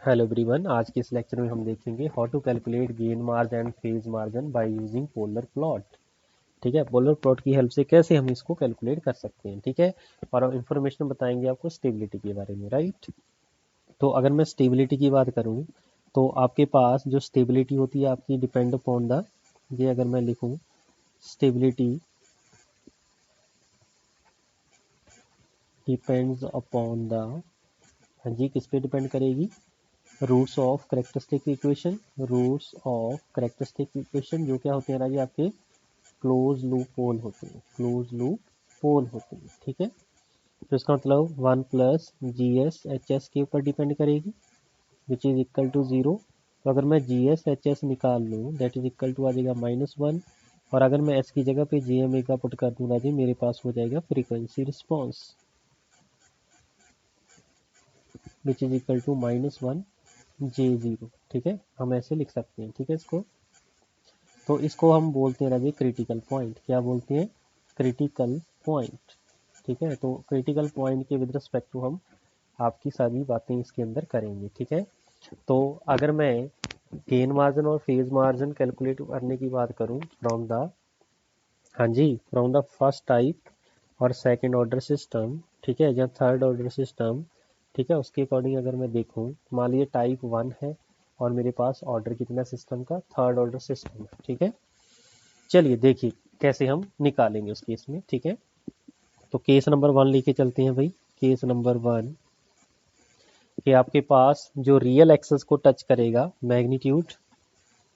Hello everyone, आज के इस लेक्चर में हम देखेंगे how to calculate gain margin and phase margin by using polar plot. ठीक है, पोलर प्लॉट की हेल्प से कैसे हम इसको कैलकुलेट कर सकते हैं। ठीक है, और इन्फॉर्मेशन बताएंगे आपको स्टेबिलिटी के बारे में। राइट, तो अगर मैं स्टेबिलिटी की बात करूं तो आपके पास जो स्टेबिलिटी होती है आपकी डिपेंड अपॉन द, ये अगर मैं लिखूं स्टेबिलिटी डिपेंड्स अपॉन द, हाँ जी, किस पे डिपेंड करेगी, roots of characteristic equation. Roots of characteristic equation जो क्या होते हैं राजी, आपके क्लोज लूप पोल होते हैं, क्लोज लूप पोल होते हैं। ठीक है, तो इसका मतलब 1 प्लस जी एस एच एस के ऊपर डिपेंड करेगी विच इज इक्वल टू 0। तो अगर मैं जी एस एच एस निकाल लूँ दैट इज इक्वल टू आ जाएगा -1, और अगर मैं एस की जगह पे जे एम ए का पुट कर दूँ राजी, मेरे पास हो जाएगा frequency response which is equal to -1 J0। ठीक है, हम ऐसे लिख सकते हैं। ठीक है, इसको तो इसको हम बोलते हैं राजी क्रिटिकल पॉइंट। क्या बोलते हैं? Critical point. ठीक है, तो क्रिटिकल पॉइंट के विद रिस्पेक्ट टू हम आपकी सारी बातें इसके अंदर करेंगे। ठीक है, तो अगर मैं गेन मार्जिन और फेज मार्जिन कैलकुलेट करने की बात करूं फ्रॉम द, हाँ जी, फ्रॉम द फर्स्ट टाइप और सेकंड ऑर्डर सिस्टम, ठीक है, या थर्ड ऑर्डर सिस्टम, ठीक है, उसके अकॉर्डिंग अगर मैं देखूं, मान लीजिए टाइप 1 है और मेरे पास ऑर्डर कितना सिस्टम का, थर्ड ऑर्डर सिस्टम। ठीक है, चलिए देखिए कैसे हम निकालेंगे उस केस में। ठीक है, तो केस नंबर 1 लेके चलते हैं भाई। केस नंबर 1 कि आपके पास जो रियल एक्सेस को टच करेगा, magnitude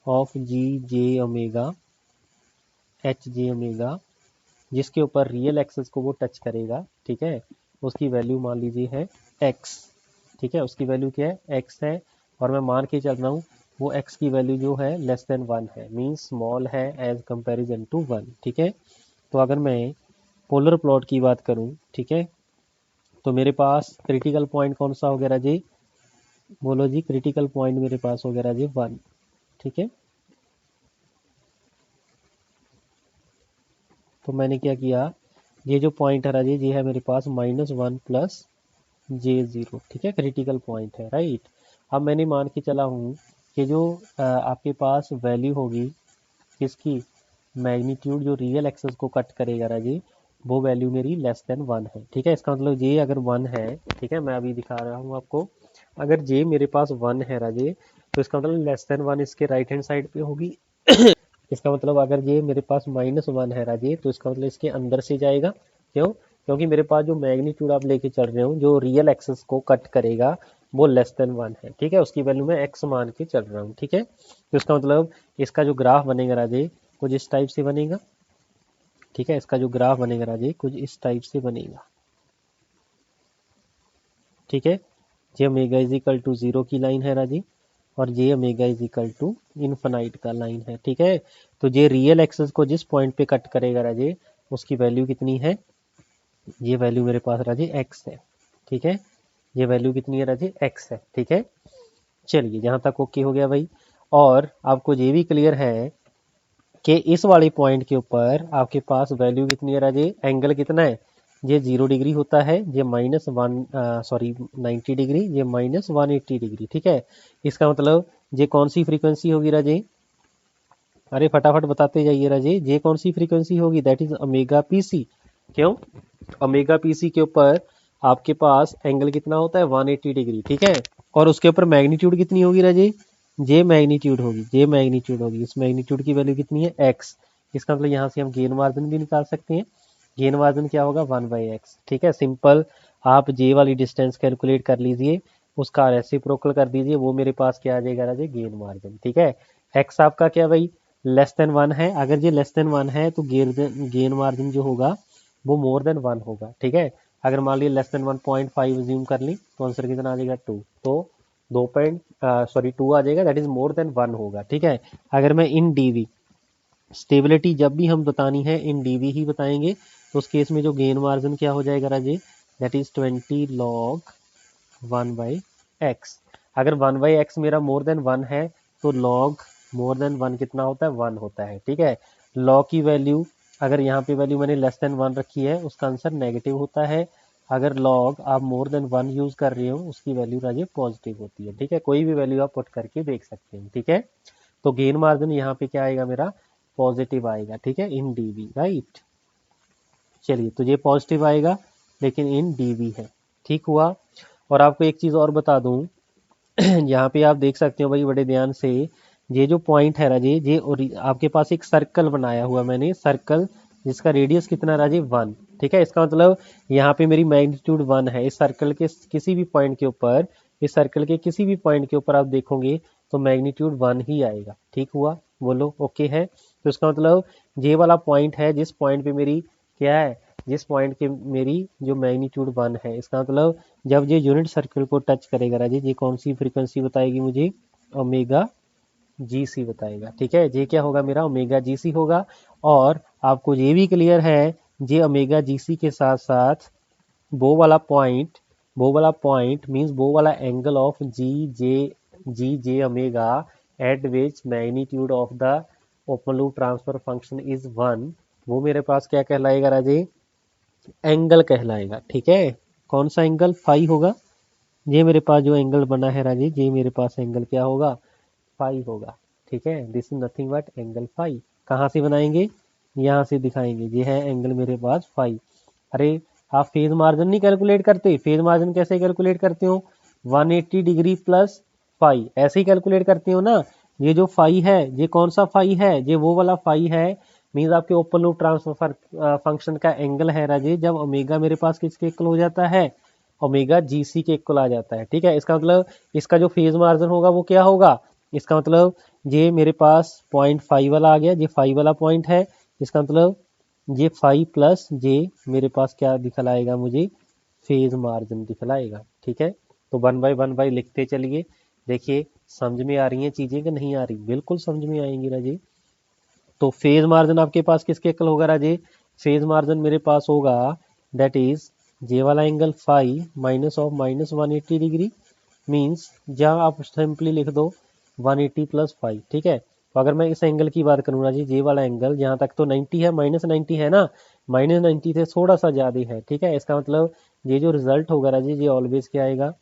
of G J omega H J omega, जिसके ऊपर रियल एक्सेस को वो टच करेगा, ठीक है, उसकी वैल्यू मान लीजिए है x। ठीक है, उसकी वैल्यू क्या है, x है, और मैं मान के चल रहा हूँ वो x की वैल्यू जो है लेस देन 1 है, मीन्स स्मॉल है एज कंपेरिजन टू 1। ठीक है, तो अगर मैं पोलर प्लॉट की बात करूं, ठीक है, तो मेरे पास क्रिटिकल पॉइंट कौन सा हो गया राजी, बोलो जी, क्रिटिकल पॉइंट मेरे पास हो गया राजी 1। ठीक है, तो मैंने क्या किया, ये जो पॉइंट है राजी, ये है मेरे पास -1 प्लस J0। ठीक है, क्रिटिकल पॉइंट है। राइट, अब मैंने मान के चला हूँ कि जो आपके पास वैल्यू होगी किसकी, मैग्नीट्यूड जो रियल एक्सेस को कट करेगा राजी, वो वैल्यू मेरी लेस देन 1 है। ठीक है, इसका मतलब ये अगर 1 है, ठीक है, मैं अभी दिखा रहा हूँ आपको, अगर जे मेरे पास 1 है राजे, तो इसका मतलब लेस देन 1 इसके राइट हैंड साइड पे होगी। इसका मतलब अगर ये मेरे पास -1 है राजे, तो इसका मतलब इसके अंदर से जाएगा। क्यों? क्योंकि मेरे पास जो मैग्नीट्यूड आप लेके चल रहे हो जो रियल एक्सेस को कट करेगा वो लेस देन 1 है। ठीक है, उसकी वैल्यू मैं x मान के चल रहा हूँ। ठीक है, तो इसका मतलब इसका जो ग्राफ बनेगा राजे कुछ इस टाइप से बनेगा। ठीक है, इसका जो ग्राफ बनेगा राजे कुछ इस टाइप से बनेगा। ठीक है, J omega is equal to 0 की लाइन है राजी, और J omega is equal to infinite का लाइन है। ठीक है, तो जे रियल एक्सेस को जिस पॉइंट पे कट करेगा राजे उसकी वैल्यू कितनी है, ये वैल्यू मेरे पास राजे x है। ठीक है, ये वैल्यू कितनी है राजे, x है। ठीक है, चलिए यहाँ तक ओके हो गया भाई। और आपको ये भी क्लियर है कि इस वाले पॉइंट के ऊपर आपके पास वैल्यू कितनी है राजे, एंगल कितना है, ये 0 डिग्री होता है, ये -1 सॉरी 90 डिग्री, ये -180 डिग्री। ठीक है, इसका मतलब ये कौन सी फ्रीक्वेंसी होगी राजे, अरे फटाफट बताते जाइए राजे, ये कौन सी फ्रीक्वेंसी होगी, दैट इज ओमेगा पीसी। क्यों? ओमेगा पीसी के ऊपर आपके पास एंगल कितना होता है, 180 डिग्री। ठीक है, और उसके ऊपर मैग्नीट्यूड कितनी होगी राजे, जे मैग्नीट्यूड होगी, जे मैग्नीट्यूड होगी, इस मैग्नीट्यूड की वैल्यू कितनी है, एक्स। इसका मतलब यहाँ से हम गेन मार्जिन भी निकाल सकते हैं। गेन मार्जिन क्या होगा, 1/x। ठीक है, सिंपल, आप जे वाली डिस्टेंस कैलकुलेट कर लीजिए, उसका रेसिप्रोकल कर दीजिए, वो मेरे पास क्या आ जाएगा राजे, गेन मार्जिन। ठीक है, एक्स आपका क्या भाई, लेस देन 1 है, अगर ये लेस देन 1 है तो गेन मार्जिन जो होगा वो मोर देन 1 होगा। ठीक है, अगर मान लीजिए लेस देन 1.5 ज्यूम कर ली तो आंसर कितना आ जाएगा, 2। तो 2 आ जाएगा, दैट इज मोर देन 1 होगा। ठीक है, अगर मैं इन डीवी, स्टेबिलिटी जब भी हम बतानी है इन डीवी ही बताएंगे, तो उस केस में जो गेन मार्जिन क्या हो जाएगा राजे, दैट इज 20 log 1/x। अगर 1/x मेरा मोर देन 1 है तो log मोर देन 1 कितना होता है, 1 होता है। ठीक है, log की वैल्यू अगर यहाँ पे वैल्यू मैंने लेस देन 1 रखी है उसका आंसर नेगेटिव होता है, अगर लॉग आप मोर देन 1 यूज कर रहे हो उसकी वैल्यू राजे पॉजिटिव होती है। ठीक है, कोई भी वैल्यू आप पुट करके देख सकते हैं। ठीक है, तो गेन मार्जिन यहाँ पे क्या आएगा मेरा, पॉजिटिव आएगा। ठीक है, इन डीवी, राइट। चलिए, तो ये पॉजिटिव आएगा लेकिन इन डीवी है। ठीक हुआ। और आपको एक चीज और बता दूं, यहाँ पे आप देख सकते हो भाई बड़े ध्यान से, ये जो पॉइंट है राजे, ये आपके पास एक सर्कल बनाया हुआ मैंने, सर्कल जिसका रेडियस कितना राजे 1। ठीक है, इसका मतलब यहाँ पे मेरी मैग्नीट्यूड 1 है। इस सर्कल के किसी भी पॉइंट के ऊपर, इस सर्कल के किसी भी पॉइंट के ऊपर आप देखोगे तो मैग्नीट्यूड 1 ही आएगा। ठीक हुआ, बोलो ओके है। तो इसका मतलब ये वाला पॉइंट है जिस पॉइंट पे मेरी क्या है, जिस पॉइंट के मेरी जो मैग्नीट्यूड 1 है, इसका मतलब जब ये यूनिट सर्कल को टच करेगा राजे, ये कौन सी फ्रीक्वेंसी बताएगी मुझे, ओमेगा जी सी बताएगा। ठीक है, ये क्या होगा मेरा, ओमेगा जी सी होगा। और आपको ये भी क्लियर है, ये ओमेगा जी सी के साथ साथ वो वाला पॉइंट, वो वाला पॉइंट मीन्स वो वाला angle of G J omega at which magnitude of the open loop transfer function is 1, वो मेरे पास क्या कहलाएगा राजे, एंगल कहलाएगा। ठीक है, कौन सा एंगल, फाई होगा। ये मेरे पास जो एंगल बना है राजे, ये मेरे पास एंगल क्या होगा, फाई होगा। ठीक है, this is nothing but angle phi. कहाँ से बनाएंगे, यहाँ से दिखाएंगे, ये है एंगल मेरे पास फाई। अरे आप फेज मार्जिन नहीं कैलकुलेट करते, फेज मार्जिन कैसे कैलकुलेट करते हो, 180 डिग्री प्लस फाई, ऐसे ही कैलकुलेट करते हो ना। ये जो फाई है, ये कौन सा फाई है, ये वो वाला फाई है, मीन्स आपके ओपन लूप ट्रांसफर फंक्शन का एंगल है राजे, जब ओमेगा मेरे पास किसके इक्वल हो जाता है, ओमेगा जी सी के इक्वल आ जाता है। ठीक है, इसका मतलब इसका जो फेज मार्जिन होगा वो क्या होगा, इसका मतलब ये मेरे पास पॉइंट 5 वाला आ गया, ये 5 वाला पॉइंट है। इसका मतलब ये 5 प्लस जे मेरे पास क्या दिखलाएगा मुझे, फेज मार्जिन दिखलाएगा। ठीक है, तो 1/1 लिखते चलिए। देखिए समझ में आ रही हैं चीजें कि नहीं आ रही, बिल्कुल समझ में आएंगी राजे। तो फेज मार्जिन आपके पास किसके इक्वल होगा राजे, फेज मार्जिन मेरे पास होगा दैट इज जे वाला angle phi minus of minus 180 degree, means जहाँ आप सिंपली लिख दो 180 प्लस 5। ठीक है, तो अगर मैं इस एंगल की बात करूँ राजी, ये वाला एंगल यहाँ तक तो 90 है, माइनस 90 है ना, माइनस 90 से थोड़ा सा ज़्यादा है। ठीक है, इसका मतलब ये जो रिजल्ट होगा राजी, ये ऑलवेज क्या आएगा,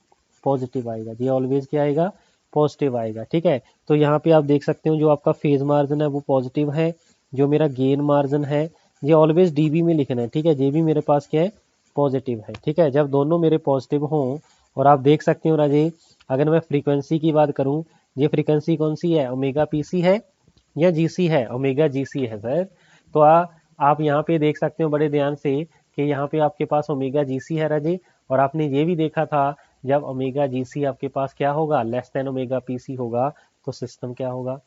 पॉजिटिव आएगा। ये ऑलवेज क्या आएगा, पॉजिटिव आएगा। ठीक है, तो यहाँ पे आप देख सकते हो जो आपका फेज मार्जिन है वो पॉजिटिव है, जो मेरा गेन मार्जिन है ये ऑलवेज डीबी में लिखना है। ठीक है, ये भी मेरे पास क्या है, पॉजिटिव है। ठीक है, जब दोनों मेरे पॉजिटिव हों, और आप देख सकते हो राजे, अगर मैं फ्रीक्वेंसी की बात करूं, ये फ्रीक्वेंसी कौन सी है, ओमेगा पीसी है या जीसी है, ओमेगा जीसी है सर। तो आप यहाँ पे देख सकते हो बड़े ध्यान से कि यहाँ पे आपके पास ओमेगा जीसी है राजे, और आपने ये भी देखा था जब ओमेगा जीसी आपके पास क्या होगा, लेस देन ओमेगा पीसी होगा, तो सिस्टम क्या होगा,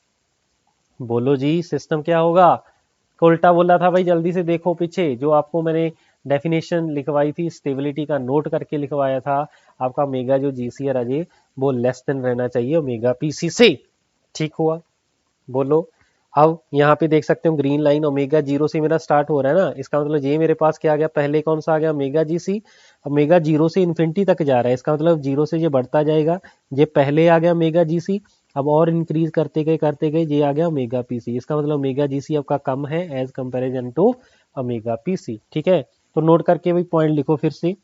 बोलो जी, सिस्टम क्या होगा। उल्टा बोला था भाई, जल्दी से देखो पीछे, जो आपको मैंने डेफिनेशन लिखवाई थी स्टेबिलिटी का, नोट करके लिखवाया था, आपका ओमेगा जो जीसी है राजे, वो लेस देन रहना चाहिए ओमेगा पीसी से। ठीक हुआ, बोलो। अब यहाँ पे देख सकते हो ग्रीन लाइन ओमेगा जीरो से मेरा स्टार्ट हो रहा है ना, इसका मतलब ये मेरे पास क्या आ गया, पहले कौन सा आ गया, ओमेगा जी सी। ओमेगा जीरो से इन्फिनिटी तक जा रहा है, इसका मतलब जीरो से ये बढ़ता जाएगा, ये पहले आ गया ओमेगा जी सी, अब और इंक्रीज करते गए ये आ गया ओमेगा पी सी। इसका मतलब ओमेगा जी सी आपका कम है as comparison to omega P C. ठीक है, तो नोट करके भाई पॉइंट लिखो फिर से,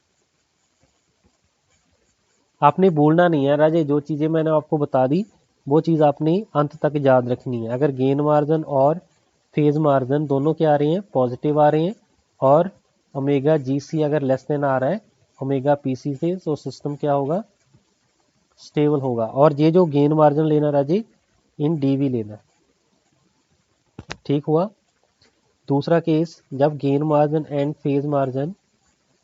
आपने बोलना नहीं है राजे, जो चीजें मैंने आपको बता दी वो चीज आपने अंत तक याद रखनी है। अगर गेन मार्जिन और फेज मार्जिन दोनों क्या आ रहे हैं, पॉजिटिव आ रहे हैं, और ओमेगा जी सी अगर लेस देन आ रहा है ओमेगा पी सी से, तो सिस्टम क्या होगा, स्टेबल होगा। और ये जो गेन मार्जिन लेना राजे, इन डीवी लेना। ठीक हुआ। दूसरा केस, जब gain margin and phase margin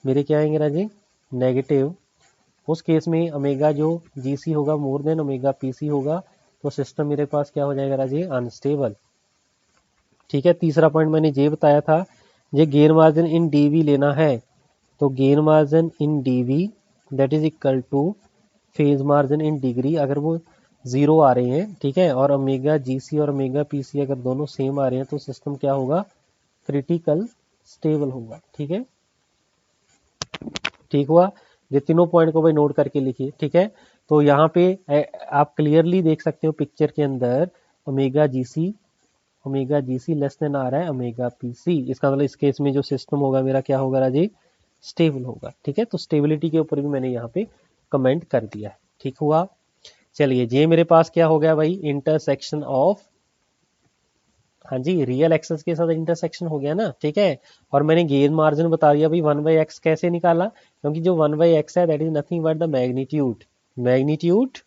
मेरे क्या आएंगे राजे, नेगेटिव, उस केस में ओमेगा जो जीसी होगा मोर देन ओमेगा पीसी होगा, तो सिस्टम मेरे पास क्या हो जाएगा राजे, अनस्टेबल। ठीक है, तीसरा पॉइंट मैंने ये बताया था, ये गेन मार्जिन इन डीवी लेना है, तो gain margin in dB that is equal to phase margin in degree, अगर वो जीरो आ रहे हैं, ठीक है, और ओमेगा जीसी और ओमेगा पीसी अगर दोनों सेम आ रहे हैं, तो सिस्टम क्या होगा, क्रिटिकल स्टेबल होगा। ठीक है, ठीक हुआ। ये तीनों पॉइंट को भाई नोट करके लिखिए। ठीक है, तो यहाँ पे आप क्लियरली देख सकते हो पिक्चर के अंदर, ओमेगा जीसी लेस देन आ रहा है ओमेगा पीसी, इसका मतलब इस केस में जो सिस्टम होगा मेरा क्या होगा राजी, स्टेबल होगा। ठीक है, तो स्टेबिलिटी के ऊपर भी मैंने यहाँ पे कमेंट कर दिया है। ठीक हुआ। चलिए ये मेरे पास क्या हो गया भाई, इंटरसेक्शन ऑफ, हाँ जी, रियल एक्सेस के साथ इंटरसेक्शन हो गया ना। ठीक है, और मैंने गेन मार्जिन बता दिया भाई 1/x कैसे निकाला, क्योंकि जो 1/x है that is nothing but the magnitude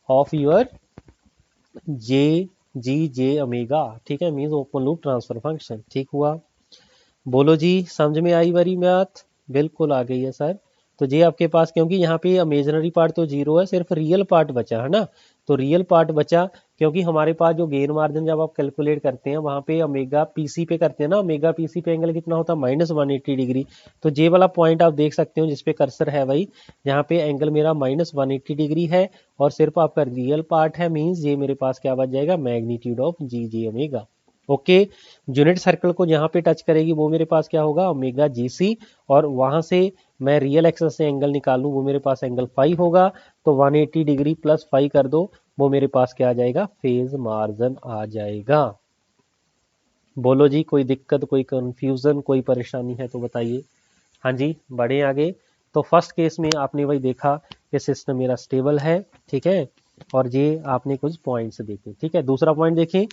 of your J J omega. ठीक है, means open loop transfer function. ठीक हुआ। बोलो जी, समझ में आई वाली बात? बिल्कुल आ गई है सर। तो ये आपके पास, क्योंकि यहाँ पे इमेजिनरी पार्ट तो जीरो है, सिर्फ रियल पार्ट बचा है ना, तो रियल पार्ट बचा, क्योंकि हमारे पास जो गेन मार्जिन जब आप कैलकुलेट करते हैं वहां पे ओमेगा पीसी पे करते हैं ना, ओमेगा पीसी पे एंगल कितना होता है, -180 डिग्री। तो ये वाला पॉइंट आप देख सकते हो जिसपे कर्सर है भाई, यहाँ पे एंगल मेरा -180 डिग्री है, और सिर्फ आपका रियल पार्ट है, मीन्स ये मेरे पास क्या बच जाएगा, magnitude of G J omega. Okay, unit circle को जहां पे टच करेगी वो मेरे पास क्या होगा, ओमेगा जी सी, और वहां से मैं रियल एक्सेस से एंगल निकालूं वो मेरे पास एंगल फाइव होगा, तो 180 डिग्री प्लस फाइव कर दो, वो मेरे पास क्या आ जाएगा, फेज मार्जिन आ जाएगा। बोलो जी, कोई दिक्कत, कोई कंफ्यूजन, कोई परेशानी है तो बताइए। हाँ जी, बढ़े आगे। तो फर्स्ट केस में आपने वही देखा कि सिस्टम मेरा स्टेबल है। ठीक है, और ये आपने कुछ पॉइंट्स देखे। ठीक है, दूसरा पॉइंट देखें,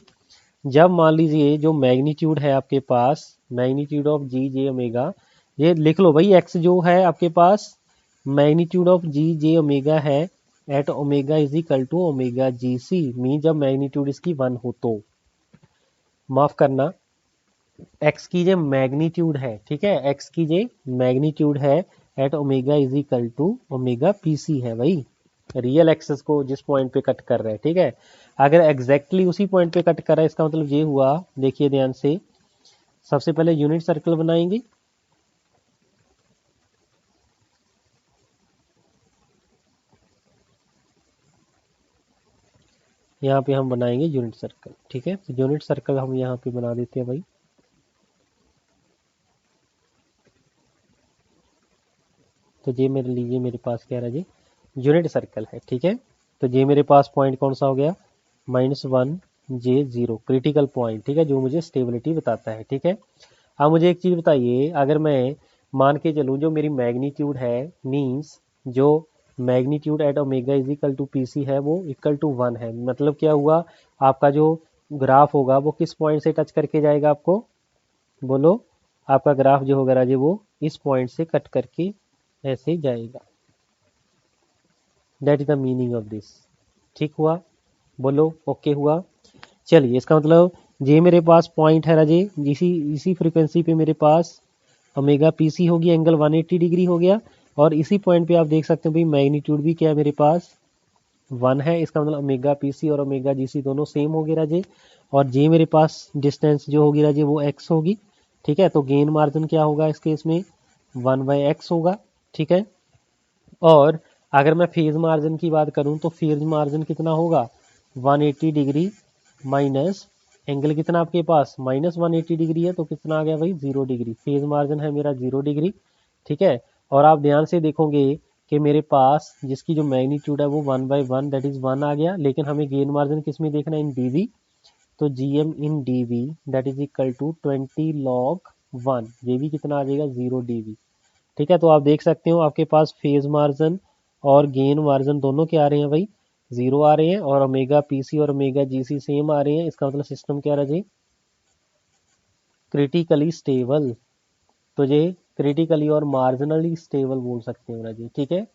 जब मान लीजिए जो मैग्नीट्यूड है आपके पास, magnitude of G J omega, ये लिख लो भाई, एक्स जो है आपके पास magnitude of G J omega है at omega is equal to omega G C, mean जब मैग्नीट्यूड इसकी 1 हो तो, माफ करना, एक्स की जो मैग्नीट्यूड है, ठीक है, एक्स की जो मैग्नीट्यूड है at omega is equal to omega P C है भाई, रियल एक्सेस को जिस पॉइंट पे कट कर रहे हैं। ठीक है, अगर एग्जैक्टली उसी पॉइंट पे कट कर रहा है इसका मतलब ये हुआ, देखिए ध्यान से, सबसे पहले यूनिट सर्कल बनाएंगे, यहाँ पे हम बनाएंगे यूनिट सर्कल। ठीक है, तो यूनिट सर्कल हम यहाँ पे बना देते हैं भाई, तो ये मेरे लिए मेरे पास क्या रहा जी, यूनिट सर्कल है। ठीक है, तो ये मेरे पास पॉइंट कौन सा हो गया, -1 J0 क्रिटिकल पॉइंट। ठीक है, जो मुझे स्टेबिलिटी बताता है। ठीक है, अब मुझे एक चीज बताइए, अगर मैं मान के चलूं जो मेरी मैग्नीट्यूड है, मींस जो magnitude at omega is equal to P C है वो इक्वल टू 1 है, मतलब क्या हुआ, आपका जो ग्राफ होगा वो किस पॉइंट से टच करके जाएगा आपको, बोलो, आपका ग्राफ जो होगा राजे वो इस पॉइंट से कट करके ऐसे ही जाएगा, that is the meaning of this. ठीक हुआ, बोलो ओके हुआ। चलिए, इसका मतलब ये मेरे पास पॉइंट है राजे, इसी इसी फ्रीक्वेंसी पे मेरे पास ओमेगा पी सी होगी, एंगल 180 डिग्री हो गया, और इसी पॉइंट पे आप देख सकते हो भाई मैग्नीट्यूड भी क्या है मेरे पास 1 है, इसका मतलब ओमेगा पी सी और ओमेगा जी सी दोनों सेम होगी राजे, और जे मेरे पास डिस्टेंस जो होगी राजे वो एक्स होगी। ठीक है, तो गेन मार्जिन क्या होगा इस केस में, 1/x होगा। ठीक है, और अगर मैं फेज मार्जिन की बात करूं तो फेज मार्जिन कितना होगा, 180 डिग्री माइनस एंगल कितना आपके पास -180 डिग्री है, तो कितना आ गया भाई 0 डिग्री, फेज मार्जिन है मेरा 0 डिग्री। ठीक है, और आप ध्यान से देखोगे कि मेरे पास जिसकी जो मैग्नीट्यूड है वो 1/1 दैट इज 1 आ गया, लेकिन हमें गेन मार्जिन किस में देखना है, इन डीवी, तो GM in dB that is equal to 20 log 1, ये भी कितना आ जाएगा 0 डीवी। ठीक है, तो आप देख सकते हो आपके पास फेज मार्जिन और गेन मार्जिन दोनों क्या आ रहे हैं भाई, 0 आ रहे हैं, और ओमेगा पीसी और ओमेगा जीसी सेम आ रहे हैं, इसका मतलब सिस्टम क्या रहा जी, क्रिटिकली स्टेबल। तो ये क्रिटिकली और मार्जिनली स्टेबल बोल सकते हो जी। ठीक है,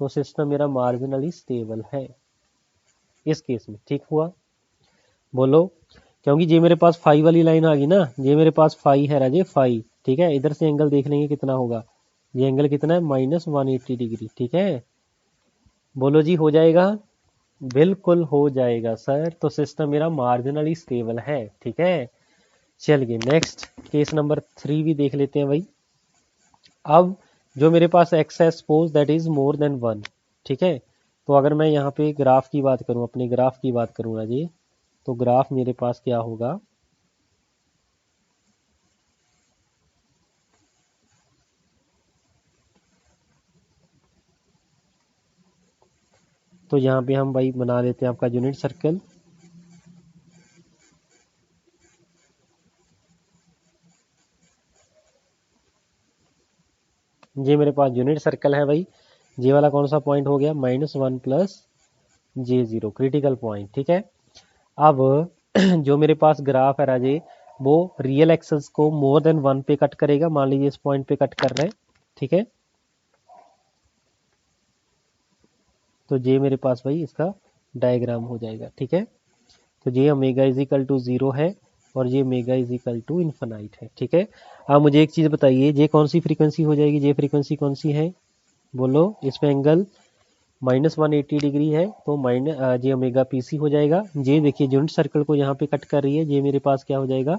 तो सिस्टम मेरा मार्जिनली स्टेबल है इस केस में। ठीक हुआ, बोलो, क्योंकि ये मेरे पास फाइव वाली लाइन आ गई ना, ये मेरे पास फाइव है राजे, फाइव। ठीक है, इधर से एंगल देख लेंगे कितना होगा, ये एंगल कितना है -180 डिग्री। ठीक है, बोलो जी हो जाएगा, बिल्कुल हो जाएगा सर, तो सिस्टम मेरा मार्जिनली स्टेबल है। ठीक है, चलिए नेक्स्ट केस नंबर 3 भी देख लेते हैं भाई। अब जो मेरे पास एक्स है suppose that is more than 1। ठीक है, तो अगर मैं यहाँ पे ग्राफ की बात करूँ, अपने ग्राफ की बात करूँगा जी, तो ग्राफ मेरे पास क्या होगा, तो यहाँ पे हम भाई बना लेते हैं आपका यूनिट सर्कल। ये मेरे पास यूनिट सर्कल है भाई, ये वाला कौन सा पॉइंट हो गया, -1 प्लस J0 क्रिटिकल पॉइंट, ठीक है। अब जो मेरे पास ग्राफ है राजे, वो रियल एक्सेस को मोर देन 1 पे कट करेगा, मान लीजिए इस पॉइंट पे कट कर रहे हैं, ठीक है। तो ये मेरे पास भाई इसका डायग्राम हो जाएगा, ठीक है। तो ये ओमेगा इज इक्वल टू 0 है और ये omega is equal to infinite है, ठीक है। आप मुझे एक चीज़ बताइए, ये कौन सी फ्रीक्वेंसी हो जाएगी, ये फ्रीक्वेंसी कौन सी है, बोलो। इसमें एंगल -180 डिग्री है, तो ये ओमेगा पीसी हो जाएगा। ये देखिए यूनिट सर्कल को यहाँ पे कट कर रही है, ये मेरे पास क्या हो जाएगा,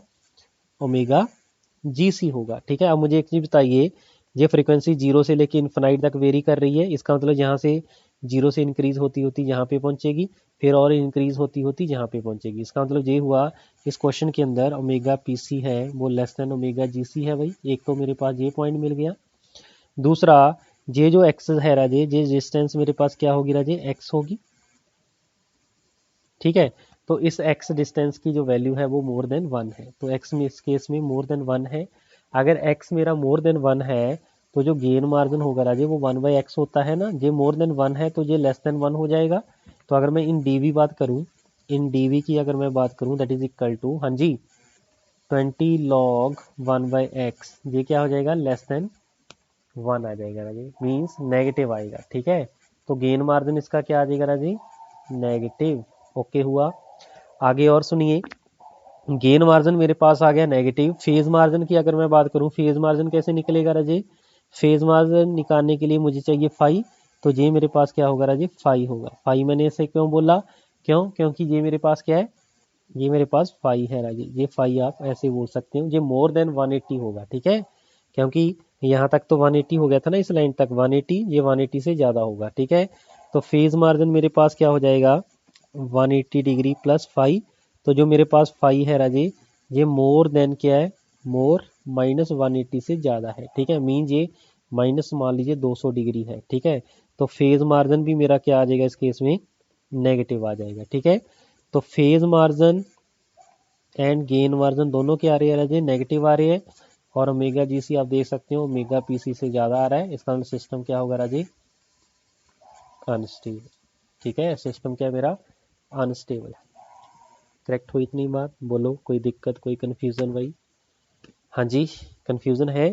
ओमेगा जीसी होगा, ठीक है। अब मुझे एक चीज़ बताइए, ये फ्रीक्वेंसी 0 से लेके इन्फिनाइट तक वेरी कर रही है, इसका मतलब यहाँ से 0 से इंक्रीज होती होती यहाँ पे पहुँचेगी, फिर और इंक्रीज होती होती यहाँ पे पहुँचेगी। इसका मतलब ये हुआ इस क्वेश्चन के अंदर ओमेगा पीसी है वो लेस देन ओमेगा जीसी है भाई। एक तो मेरे पास ये पॉइंट मिल गया। दूसरा, ये जो एक्सेस है राजे, ये डिस्टेंस मेरे पास क्या होगी राजे, एक्स होगी, ठीक है। तो इस एक्स डिस्टेंस की जो वैल्यू है वो मोर देन 1 है, तो एक्स में इस केस में मोर देन 1 है। अगर एक्स मेरा मोर देन 1 है तो जो गेन मार्जिन होगा राजे वो 1/x होता है ना, ये मोर देन 1 है तो ये लेस देन 1 हो जाएगा। तो अगर मैं इन डीवी बात करूं, इन डीवी की अगर मैं बात करूं, दैट इज इक्वल टू, हाँ जी, 20 log 1/x, ये क्या हो जाएगा, लेस देन 1 आ जाएगा राजी, मीन्स नेगेटिव आएगा, ठीक है। तो गेन मार्जिन इसका क्या आ जाएगा राजी, नेगेटिव। ओके हुआ। आगे और सुनिए, गेन मार्जिन मेरे पास आ गया नेगेटिव। फेज मार्जिन की अगर मैं बात करूं, फेज मार्जिन कैसे निकलेगा राजे, फेज मार्जिन निकालने के लिए मुझे चाहिए फाई, तो ये मेरे पास क्या होगा राजे, फाई होगा। फाई मैंने इसे क्यों बोला, क्यों, क्योंकि ये मेरे पास क्या है, ये मेरे पास फाई है राजे, ये फाई आप ऐसे बोल सकते हो, ये मोर देन 180 होगा, ठीक है। क्योंकि यहाँ तक तो 180 हो गया था ना, इस लाइन तक 180, ये 180 से ज़्यादा होगा, ठीक है। तो फेज मार्जिन मेरे पास क्या हो जाएगा, 180 डिग्री प्लस फाई। तो जो मेरे पास फाई है राजे, ये मोर देन क्या है, मोर -180 से ज़्यादा है, ठीक है। मीन ये माइनस मान लीजिए 200 डिग्री है, ठीक है। तो फेज मार्जिन भी मेरा क्या आ जाएगा इस केस में, नेगेटिव आ जाएगा, ठीक है। तो phase margin and gain margin दोनों क्या आ रही है राजे, नेगेटिव आ रही है। और ओमेगा जीसी आप देख सकते हो ओमेगा पीसी से ज़्यादा आ रहा है, इसका सिस्टम क्या होगा राजे, अनस्टेबल, ठीक है। सिस्टम क्या है मेरा, अनस्टेबल। करेक्ट हुई इतनी बात, बोलो कोई दिक्कत, कोई कन्फ्यूज़न भाई, हाँ जी, कन्फ्यूज़न है,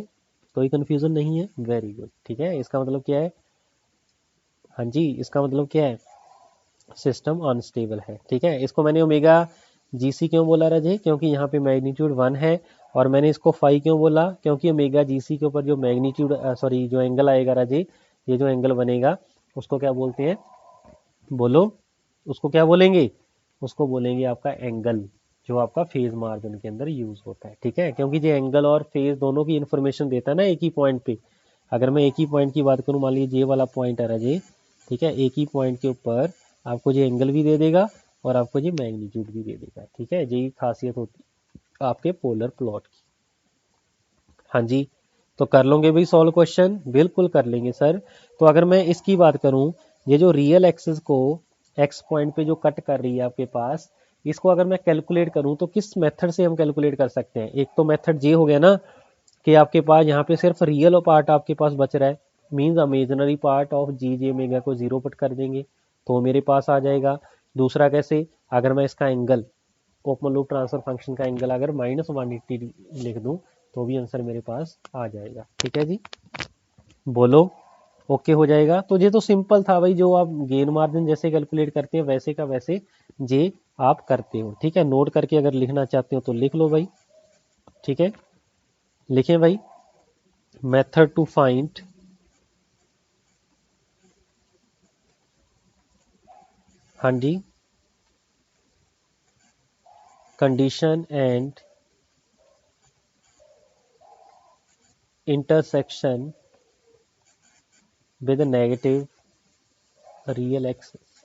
कोई कन्फ्यूज़न नहीं है, वेरी गुड, ठीक है। इसका मतलब क्या है, हाँ जी, इसका मतलब क्या है, सिस्टम अनस्टेबल है, ठीक है। इसको मैंने ओमेगा जीसी क्यों बोला राजे, क्योंकि यहाँ पे मैग्नीट्यूड 1 है। और मैंने इसको फाई क्यों बोला, क्योंकि ओमेगा जीसी के ऊपर जो मैग्नीट्यूड सॉरी जो एंगल आएगा राजे, ये जो एंगल बनेगा उसको क्या बोलते हैं, बोलो, उसको क्या बोलेंगे, उसको बोलेंगे आपका एंगल, जो आपका फेज मार्जिन के अंदर यूज होता है, ठीक है। क्योंकि ये एंगल और फेज दोनों की इन्फॉर्मेशन देता है ना एक ही पॉइंट पे। अगर मैं एक ही पॉइंट की बात करूं, मान लीजिए ये वाला पॉइंट है राजे, ठीक है, एक ही पॉइंट के ऊपर आपको ये एंगल भी दे देगा और आपको ये मैग्नीट्यूड भी दे देगा, ठीक है। यही खासियत होती है आपके पोलर प्लॉट की। हाँ जी, तो कर लोगे भाई सॉल्व क्वेश्चन, बिल्कुल कर लेंगे सर। तो अगर मैं इसकी बात करूं, ये जो रियल एक्सिस को एक्स पॉइंट पे जो कट कर रही है आपके पास, इसको अगर मैं कैलकुलेट करूं तो किस मेथड से हम कैलकुलेट कर सकते हैं। एक तो मेथड ये हो गया ना कि आपके पास यहाँ पे सिर्फ रियल पार्ट आपके पास बच रहा है, means imaginary part of G J omega को जीरो पुट कर देंगे तो मेरे पास आ जाएगा। दूसरा कैसे, अगर मैं इसका angle, open loop transfer function का एंगल अगर -180 लिख दूं तो भी आंसर मेरे पास आ जाएगा, ठीक है जी, बोलो। ओके हो जाएगा। तो ये तो सिंपल था भाई, जो आप गेन मार्जिन जैसे कैलकुलेट करते हैं वैसे का वैसे जे आप करते हो, ठीक है। नोट करके अगर लिखना चाहते हो तो लिख लो भाई, ठीक है, लिखें भाई, मेथड टू फाइंड, हाँ जी, condition and intersection with negative real axis.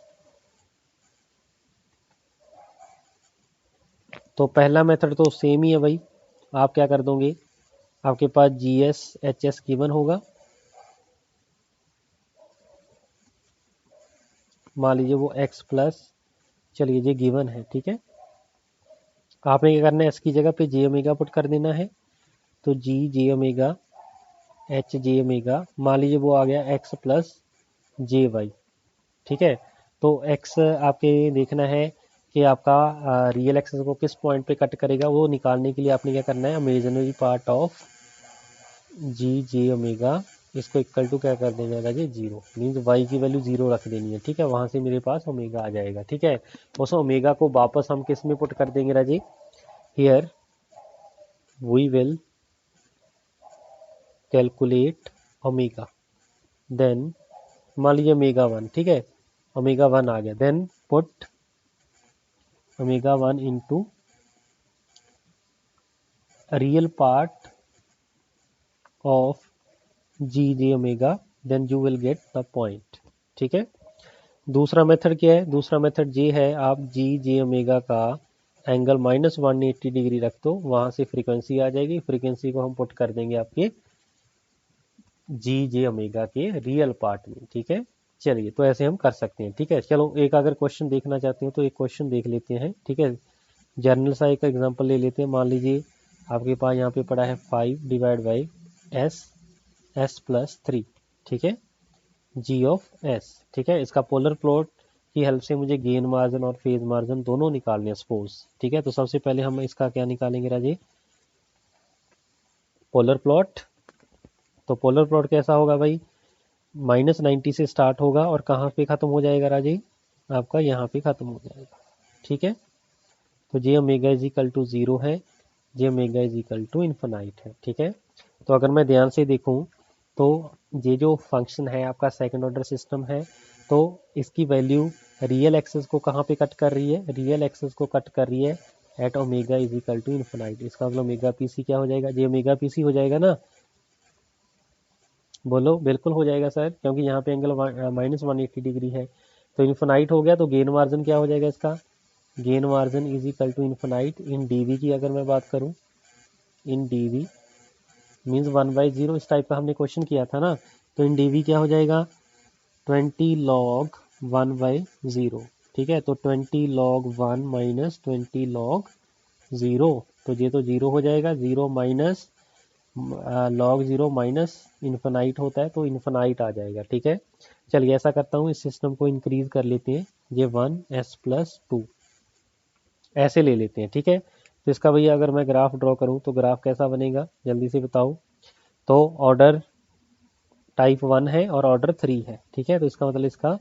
तो पहला मेथड तो सेम ही है भाई, आप क्या कर दोगे, आपके पास G S H S given होगा, मान लीजिए वो एक्स प्लस, चलिए ये गिवन है, ठीक है। आपने क्या करना है, एस की जगह पे जे ओमेगा पुट कर देना है, तो जी J omega H J omega, मान लीजिए वो आ गया एक्स प्लस जे वाई। ठीक है, तो एक्स आपके देखना है कि आपका रियल एक्सेस को किस पॉइंट पे कट करेगा, वो निकालने के लिए आपने क्या करना है, imaginary part of G J omega इसको इक्वल टू क्या कर देना है राजे, जीरो, मीन्स वाई की वैल्यू जीरो रख देनी है। ठीक है, वहां से मेरे पास ओमेगा आ जाएगा। ठीक है, उस ओमेगा को वापस हम किस में पुट कर देंगे राजे, here we will calculate omega, then मान लीजिए ओमेगा वन। ठीक है, ओमेगा वन आ गया, then put omega one into real part of G J omega, then you will get the point. ठीक है, दूसरा मेथड क्या है, दूसरा मेथड ये है, आप जी जे ओमेगा का एंगल -180 डिग्री रख दो, वहां से फ्रीक्वेंसी आ जाएगी, फ्रीक्वेंसी को हम पुट कर देंगे आपके जी जे ओमेगा के रियल पार्ट में। ठीक है, चलिए तो ऐसे हम कर सकते हैं। ठीक है, चलो एक अगर क्वेश्चन देखना चाहते हो तो एक क्वेश्चन देख लेते हैं। ठीक है, जर्नल सा एक एग्जांपल ले लेते हैं। मान लीजिए आपके पास यहाँ पे पड़ा है 5 डिवाइड बाई एस प्लस 3। ठीक है, जी ऑफ एस। ठीक है, इसका पोलर प्लॉट की हेल्प से मुझे गेन मार्जिन और फेज मार्जिन दोनों निकालने हैं सपोज। ठीक है, तो सबसे पहले हम इसका क्या निकालेंगे राजे, पोलर प्लॉट। तो पोलर प्लॉट कैसा होगा भाई, -90 से स्टार्ट होगा और कहाँ पे खत्म हो जाएगा राजे, आपका यहाँ पे खत्म हो जाएगा। ठीक है, तो J omega is equal to 0 है, J omega is equal to infinite है। ठीक है, तो अगर मैं ध्यान से देखूं तो ये जो फंक्शन है आपका सेकंड ऑर्डर सिस्टम है, तो इसकी वैल्यू रियल एक्सेस को कहाँ पे कट कर रही है, रियल एक्सेस को कट कर रही है at omega is equal to infinite. इसका मतलब ओमेगा पीसी क्या हो जाएगा, ये ओमेगा पीसी हो जाएगा ना, बोलो बिल्कुल हो जाएगा सर, क्योंकि यहाँ पे एंगल -180 डिग्री है। तो इन्फिनाइट हो गया, तो गेन मार्जिन क्या हो जाएगा इसका, gain margin is equal to infinite in dB की अगर मैं बात करूँ, इन डीवी मीन्स 1/0, इस टाइप का हमने क्वेश्चन किया था ना, तो इन डीवी क्या हो जाएगा 20 log 1/0। ठीक है, तो 20 log 1 माइनस 20 log 0, तो ये तो जीरो हो जाएगा, zero minus log 0 minus infinite होता है तो इन्फिनाइट आ जाएगा। ठीक है, चलिए ऐसा करता हूँ, इस सिस्टम को इंक्रीज कर लेते हैं, ये 1s+2 ऐसे ले लेते हैं। ठीक है, तो इसका भैया अगर मैं ग्राफ ड्रॉ करूँ तो ग्राफ कैसा बनेगा जल्दी से बताओ। तो ऑर्डर टाइप 1 है और ऑर्डर 3 है। ठीक है, तो इसका मतलब इसका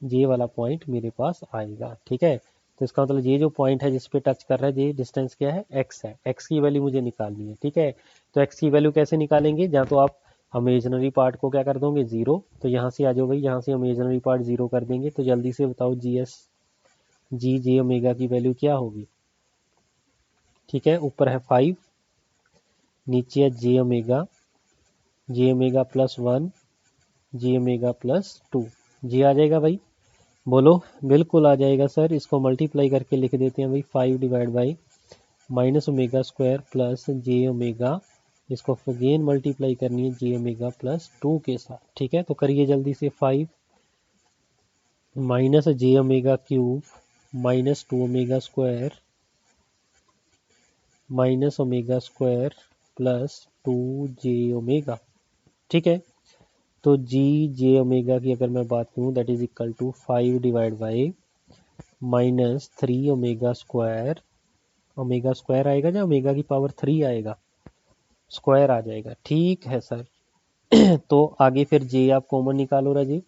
ये वाला पॉइंट मेरे पास आएगा। ठीक है, तो इसका मतलब ये जो पॉइंट है जिस पे टच कर रहा है, ये डिस्टेंस क्या है, एक्स है, एक्स की वैल्यू मुझे निकालनी है। ठीक है, तो एक्स की वैल्यू कैसे निकालेंगे, जहाँ तो आप इमेजनरी पार्ट को क्या कर दोगे, जीरो, तो यहाँ से आ जाओ भाई, यहाँ से इमेजनरी पार्ट जीरो कर देंगे, तो जल्दी से बताओ जी जे ओमेगा की वैल्यू क्या होगी। ठीक है, ऊपर है 5, नीचे है जे ओमेगा +1, जे ओमेगा +2, जी आ जाएगा भाई, बोलो बिल्कुल आ जाएगा सर। इसको मल्टीप्लाई करके लिख देते हैं भाई, 5 divide by -omega plus J omega, इसको अगेन मल्टीप्लाई करनी है जे ओमेगा +2 के साथ। ठीक है, तो करिए जल्दी से, 5 minus J omega cube minus 2 omega square minus omega square plus 2 J omega. ठीक है, तो जी जे ओमेगा की अगर मैं बात करूँ, that is equal to 5 divide by -3 omega square, omega square आएगा या ओमेगा की पावर 3 आएगा, स्क्वायर आ जाएगा। ठीक है सर। तो आगे फिर जे आप कॉमन निकालो राजी,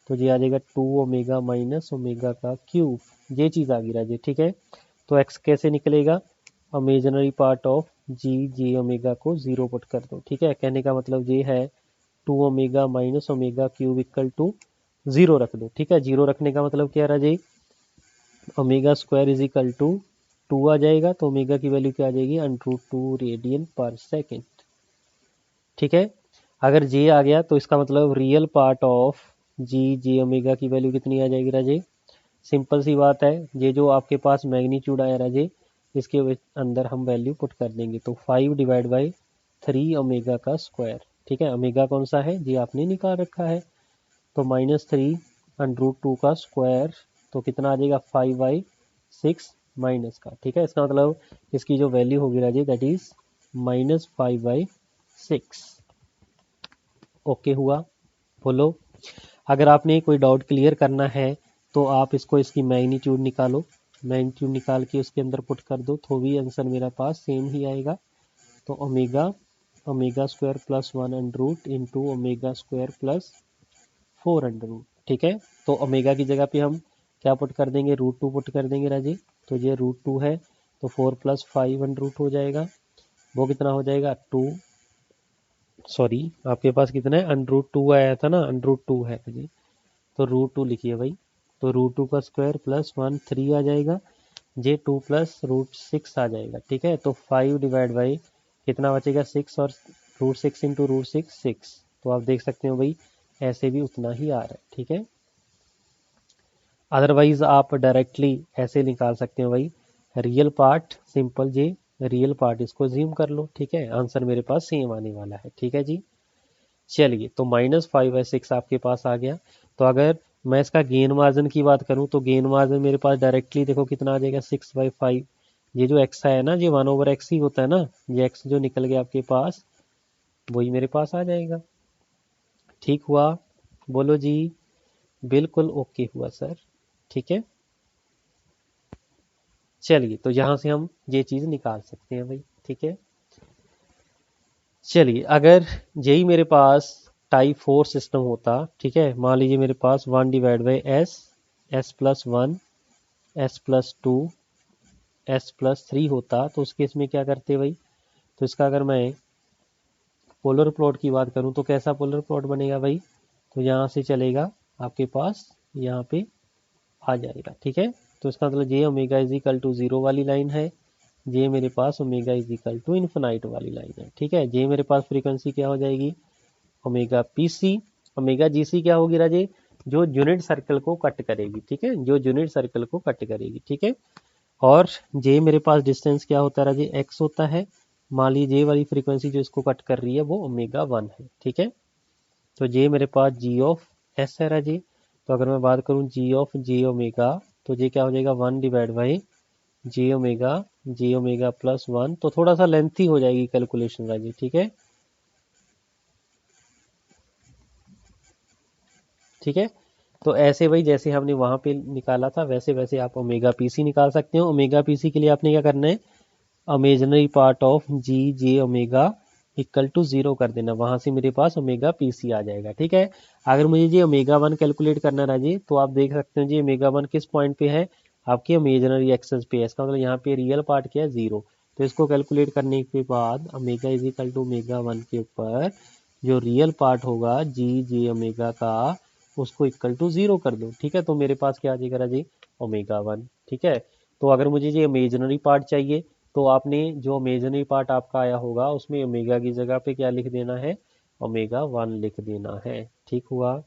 तो जे आ जाएगा 2 ओमेगा माइनस ओमेगा का क्यूब, ये चीज़ आ गई राजी। ठीक है, तो एक्स कैसे निकलेगा, imaginary part of G J omega को जीरो पुट कर दो। ठीक है, कहने का मतलब ये है 2 omega minus omega cube equal to zero रख दो। ठीक है, जीरो रखने का मतलब क्या राजी, omega square is equal to 2 आ जाएगा, तो ओमेगा की वैल्यू क्या आ जाएगी, √2 रेडियन पर सेकेंड। ठीक है, अगर जे आ गया तो इसका मतलब real part of G J omega की वैल्यू कितनी आ जाएगी राजे, सिंपल सी बात है, ये जो आपके पास मैग्नीट्यूड आया राजे, इसके अंदर हम वैल्यू पुट कर देंगे, तो 5 डिवाइड बाई 3 ओमेगा का स्क्वायर। ठीक है, ओमेगा कौन सा है जी आपने निकाल रखा है, तो -3 √2 का स्क्वायर, तो कितना आ जाएगा 5/6 माइनस का। ठीक है, इसका मतलब इसकी जो वैल्यू होगी राजे, दैट इज -5/6। ओके हुआ, बोलो। अगर आपने कोई डाउट क्लियर करना है तो आप इसकी मैग्नीट्यूड निकालो, मैग्नीट्यूड निकाल के उसके अंदर पुट कर दो तो भी आंसर मेरा पास सेम ही आएगा। तो omega square plus 1 into omega square plus 4 ठीक है। तो ओमेगा की जगह पे हम क्या पुट कर देंगे, √2 पुट कर देंगे राजी। तो ये √2 है तो 4 प्लस 5 हो जाएगा, वो कितना हो जाएगा 2, सॉरी आपके पास कितना है √2 आया था ना, √2 है जी। तो √2 लिखिए भाई। तो √2 का स्क्वायर प्लस 1 3 आ जाएगा, जे 2 प्लस √6 आ जाएगा। ठीक है, तो 5 डिवाइड बाई कितना बचेगा 6, और √6 इंटू √6 6। तो आप देख सकते हो भाई ऐसे भी उतना ही आ रहा है। ठीक है, अदरवाइज आप डायरेक्टली ऐसे निकाल सकते हो भाई, रियल पार्ट सिंपल जे रियल पार्ट इसको ज्यूम कर लो। ठीक है, आंसर मेरे पास सेम आने वाला है। ठीक है जी, चलिए तो -5/6 आपके पास आ गया। तो अगर मैं इसका गेन मार्जिन की बात करूं तो गेन मार्जिन मेरे पास डायरेक्टली देखो कितना आ जाएगा 6/5। ये जो एक्स है ना, ये 1/x ही होता है ना, ये एक्स जो निकल गया आपके पास वही मेरे पास आ जाएगा। ठीक हुआ, बोलो जी। बिल्कुल ओके हुआ सर। ठीक है, चलिए तो यहाँ से हम ये चीज़ निकाल सकते हैं भाई। ठीक है, चलिए अगर यही मेरे पास टाइप 4 सिस्टम होता, ठीक है, मान लीजिए मेरे पास 1/s, s+1, s+2, s+3 होता, तो उस केस में क्या करते भाई। तो इसका अगर मैं पोलर प्लॉट की बात करूं तो कैसा पोलर प्लॉट बनेगा भाई। तो यहाँ से चलेगा आपके पास यहाँ पे आ जाएगा। ठीक है, तो इसका मतलब J omega is equal to 0 वाली लाइन है, जे मेरे पास omega is equal to infinite वाली लाइन है। ठीक है, जे मेरे पास फ्रीक्वेंसी क्या हो जाएगी ओमेगा पीसी, ओमेगा जीसी क्या होगी राजे, जो यूनिट सर्कल को कट करेगी। ठीक है, जो यूनिट सर्कल को कट करेगी। ठीक है, और जे मेरे पास डिस्टेंस क्या होता है राजे एक्स होता है। मान लीजिए जे वाली फ्रीक्वेंसी जो इसको कट कर रही है वो ओमेगा 1 है। ठीक है, तो जे मेरे पास जी ऑफ एस है राजे। तो अगर मैं बात करूं जी ऑफ जे ओमेगा, तो जे क्या हो जाएगा 1/बाई जे ओमेगा +1। तो थोड़ा सा लेंथी हो जाएगी कैलकुलेशन राजी। ठीक है, ठीक है, तो ऐसे भाई जैसे हमने वहां पे निकाला था वैसे वैसे आप ओमेगा पीसी निकाल सकते हो। ओमेगा पीसी के लिए आपने क्या करना है, imaginary part of G J omega equal to 0 कर देना, वहां से मेरे पास ओमेगा पीसी आ जाएगा। ठीक है, अगर मुझे जी ओमेगा 1 कैलकुलेट करना राजी, तो आप देख सकते हो जी ओमेगा 1 किस पॉइंट पे है, आपके इमेजिनरी एक्सेस पे है। इसका मतलब यहाँ पे रियल पार्ट क्या है 0। तो इसको कैलकुलेट करने के बाद omega is equal to omega 1 के ऊपर जो रियल पार्ट होगा जी जे ओमेगा का, उसको इक्वल टू 0 कर दो। ठीक है, तो मेरे पास क्या आ जाएगा जी ओमेगा 1। ठीक है, तो अगर मुझे ये इमेजिनरी पार्ट चाहिए तो आपने जो इमेजिनरी पार्ट आपका आया होगा उसमें ओमेगा की जगह पे क्या लिख देना है, ओमेगा 1 लिख देना है। ठीक हुआ,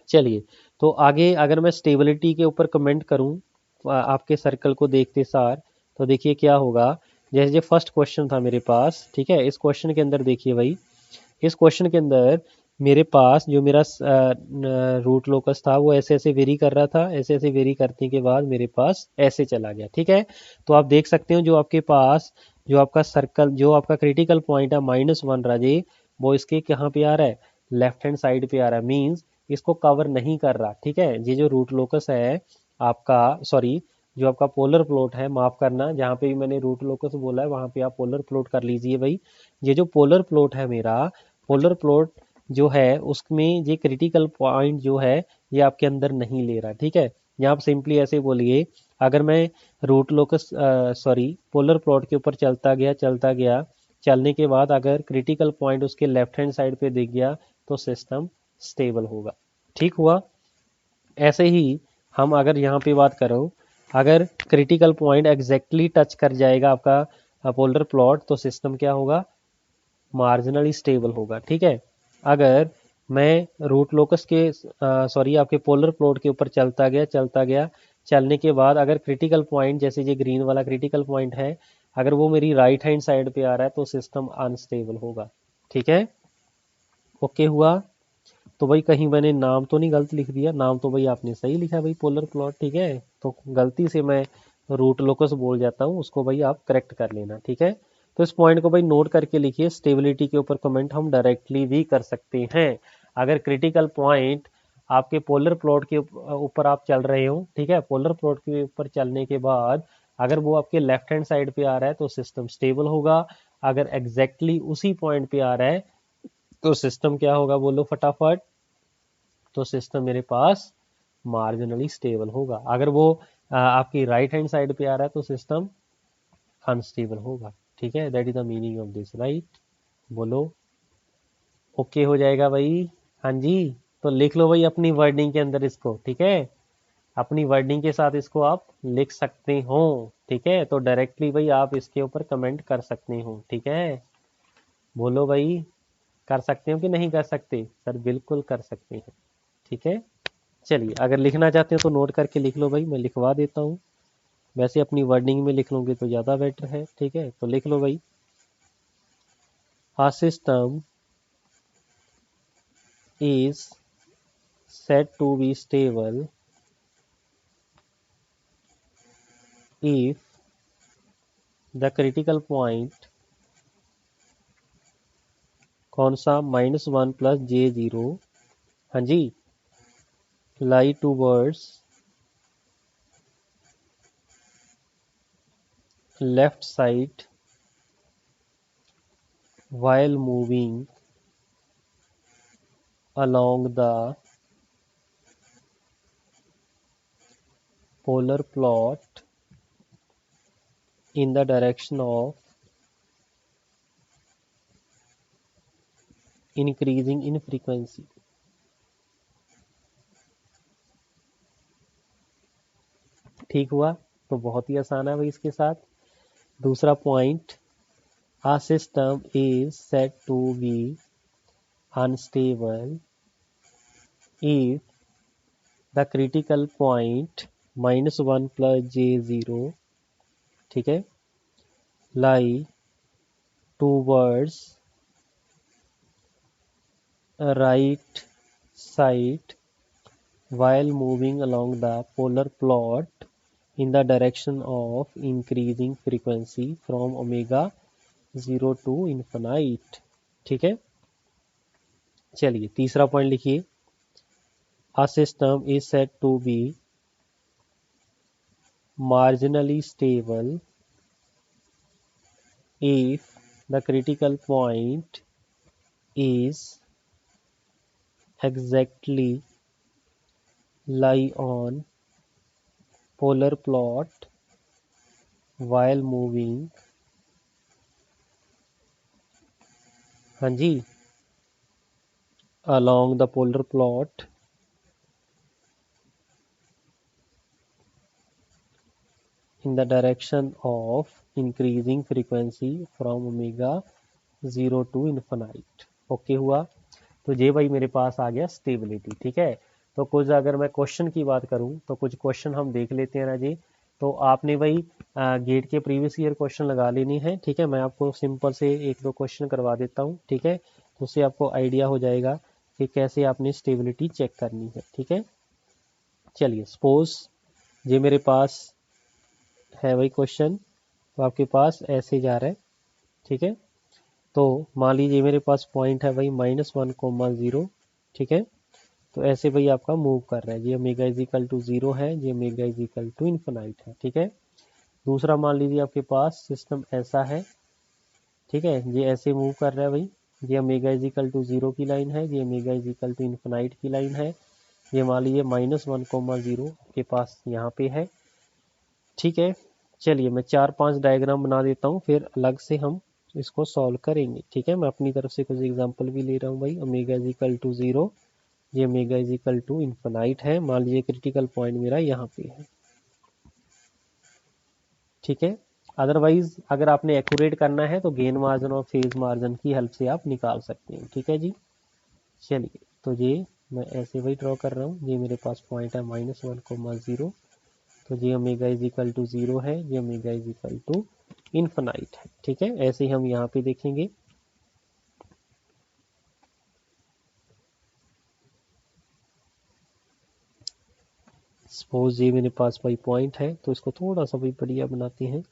चलिए तो आगे अगर मैं स्टेबिलिटी के ऊपर कमेंट करूं आपके सर्कल को देखते सार, तो देखिए क्या होगा। जैसे फर्स्ट क्वेश्चन था मेरे पास, ठीक है, इस क्वेश्चन के अंदर देखिए भाई, इस क्वेश्चन के अंदर मेरे पास जो मेरा रूट लोकस था वो ऐसे ऐसे वेरी कर रहा था, ऐसे ऐसे वेरी करने के बाद मेरे पास ऐसे चला गया। ठीक है, तो आप देख सकते हो जो आपके पास जो आपका सर्कल जो आपका क्रिटिकल पॉइंट है -1 राजे, वो इसके कहाँ पे आ रहा है, लेफ्ट हैंड साइड पे आ रहा है, मीन्स इसको कवर नहीं कर रहा। ठीक है, ये जो रूट लोकस है आपका, सॉरी जो आपका पोलर प्लॉट है, माफ करना जहाँ पे भी मैंने रूट लोकस बोला है वहां पे आप पोलर प्लॉट कर लीजिए भाई। ये जो पोलर प्लॉट है मेरा, पोलर प्लॉट जो है उसमें ये क्रिटिकल पॉइंट जो है ये आपके अंदर नहीं ले रहा। ठीक है, यहाँ आप सिंपली ऐसे बोलिए, अगर मैं root locus sorry polar plot के ऊपर चलता गया, चलने के बाद अगर क्रिटिकल पॉइंट उसके लेफ्ट हैंड साइड पे दिख गया तो सिस्टम स्टेबल होगा। ठीक हुआ, ऐसे ही हम अगर यहाँ पे बात करो, अगर क्रिटिकल पॉइंट एग्जैक्टली टच कर जाएगा आपका पोलर प्लॉट तो सिस्टम क्या होगा, मार्जिनली स्टेबल होगा। ठीक है, अगर मैं रूट लोकस के सॉरी आपके पोलर प्लॉट के ऊपर चलता गया, चलने के बाद अगर क्रिटिकल पॉइंट जैसे ये ग्रीन वाला क्रिटिकल पॉइंट है, अगर वो मेरी राइट हैंड साइड पे आ रहा है तो सिस्टम अनस्टेबल होगा। ठीक है, ओके हुआ। तो भाई कहीं मैंने नाम तो नहीं गलत लिख दिया, नाम तो भाई आपने सही लिखा भाई पोलर प्लॉट। ठीक है, तो गलती से मैं रूट लोकस बोल जाता हूँ, उसको भाई आप करेक्ट कर लेना। ठीक है, तो इस पॉइंट को भाई नोट करके लिखिए। स्टेबिलिटी के ऊपर कमेंट हम डायरेक्टली भी कर सकते हैं। अगर क्रिटिकल पॉइंट आपके पोलर प्लॉट के ऊपर आप चल रहे हो, ठीक है, पोलर प्लॉट के ऊपर चलने के बाद अगर वो आपके लेफ्ट हैंड साइड पे आ रहा है तो सिस्टम स्टेबल होगा। अगर एग्जैक्टली उसी पॉइंट पे आ रहा है तो सिस्टम क्या होगा, बोलो फटाफट। तो सिस्टम मेरे पास मार्जिनली स्टेबल होगा। अगर वो आपकी राइट हैंड साइड पे आ रहा है तो सिस्टम अनस्टेबल होगा। ठीक है, that is the meaning of this, right. बोलो ओके हो जाएगा भाई। हाँ जी, तो लिख लो भाई अपनी वर्डिंग के अंदर इसको, ठीक है। अपनी वर्डिंग के साथ इसको आप लिख सकते हो, ठीक है। तो डायरेक्टली भाई आप इसके ऊपर कमेंट कर सकते हो, ठीक है। बोलो भाई, कर सकते हो कि नहीं कर सकते? सर बिल्कुल कर सकते हैं, ठीक है। चलिए, अगर लिखना चाहते हो तो नोट करके लिख लो भाई, मैं लिखवा देता हूँ। वैसे अपनी वर्डिंग में लिख लोगे तो ज़्यादा बेटर है, ठीक है। तो लिख लो भाई, a system is said to be stable if the critical point कौन सा -1 प्लस J0, हाँ जी, lie towards left side while moving along the polar plot in the direction of increasing in frequency। ठीक हुआ, तो बहुत ही आसान है भाई इसके साथ। दूसरा point, a system is said to be unstable if the critical point -1 plus J0, ठीक है, lie towards right side while moving along the polar plot in the direction of increasing frequency from omega 0 to infinite। ठीक है, चलिए तीसरा point लिखिए, a system is said to be marginally stable if the critical point is exactly lie on polar plot while moving, हाँ जी, along the polar plot in the direction of increasing frequency from omega 0 to infinite। Okay हुआ, तो ये भाई मेरे पास आ गया stability, ठीक है। तो कुछ अगर मैं क्वेश्चन की बात करूं तो कुछ क्वेश्चन हम देख लेते हैं ना जी। तो आपने भाई गेट के प्रीवियस ईयर क्वेश्चन लगा लेनी है, ठीक है। मैं आपको सिंपल से एक दो क्वेश्चन करवा देता हूं, ठीक है। तो उससे आपको आइडिया हो जाएगा कि कैसे आपने स्टेबिलिटी चेक करनी है, ठीक है। चलिए, सपोज ये मेरे पास है वही क्वेश्चन, तो आपके पास ऐसे जा रहा है, ठीक है। तो मान लीजिए मेरे पास पॉइंट है भाई -1,0, ठीक है। तो ऐसे भाई आपका मूव कर रहा है, ये ओमेगा इज इक्वल टू 0 है, ये omega is equal to infinite है, ठीक है। दूसरा मान लीजिए आपके पास सिस्टम ऐसा है, ठीक है, ये ऐसे मूव कर रहा है भाई, ये ओमेगा इज इक्वल टू 0 की लाइन है, ये omega is equal to infinite की लाइन है। ये मान लीजिए -1,0 के पास यहाँ पे है, ठीक है। चलिए मैं 4-5 डायग्राम बना देता हूँ, फिर अलग से हम इसको सॉल्व करेंगे, ठीक है। मैं अपनी तरफ से कुछ एग्जांपल भी ले रहा हूँ भाई। ओमेगा इज इक्वल टू 0, ये omega is equal to infinite है। मान लीजिए क्रिटिकल पॉइंट मेरा यहाँ पे है, ठीक है। अदरवाइज अगर आपने एक्यूरेट करना है तो गेन मार्जिन और फेज मार्जिन की हेल्प से आप निकाल सकते हैं, ठीक है जी। चलिए, तो ये मैं ऐसे वही ड्रॉ कर रहा हूँ, ये मेरे पास पॉइंट है -1,0, तो ये ओमेगा इज इक्वल टू 0 है, ये omega is equal to infinite है, ठीक है। ऐसे ही हम यहाँ पे देखेंगे। सपोज ये मेरे पास भाई पॉइंट है, तो इसको थोड़ा सा भी बढ़िया बनाते हैं।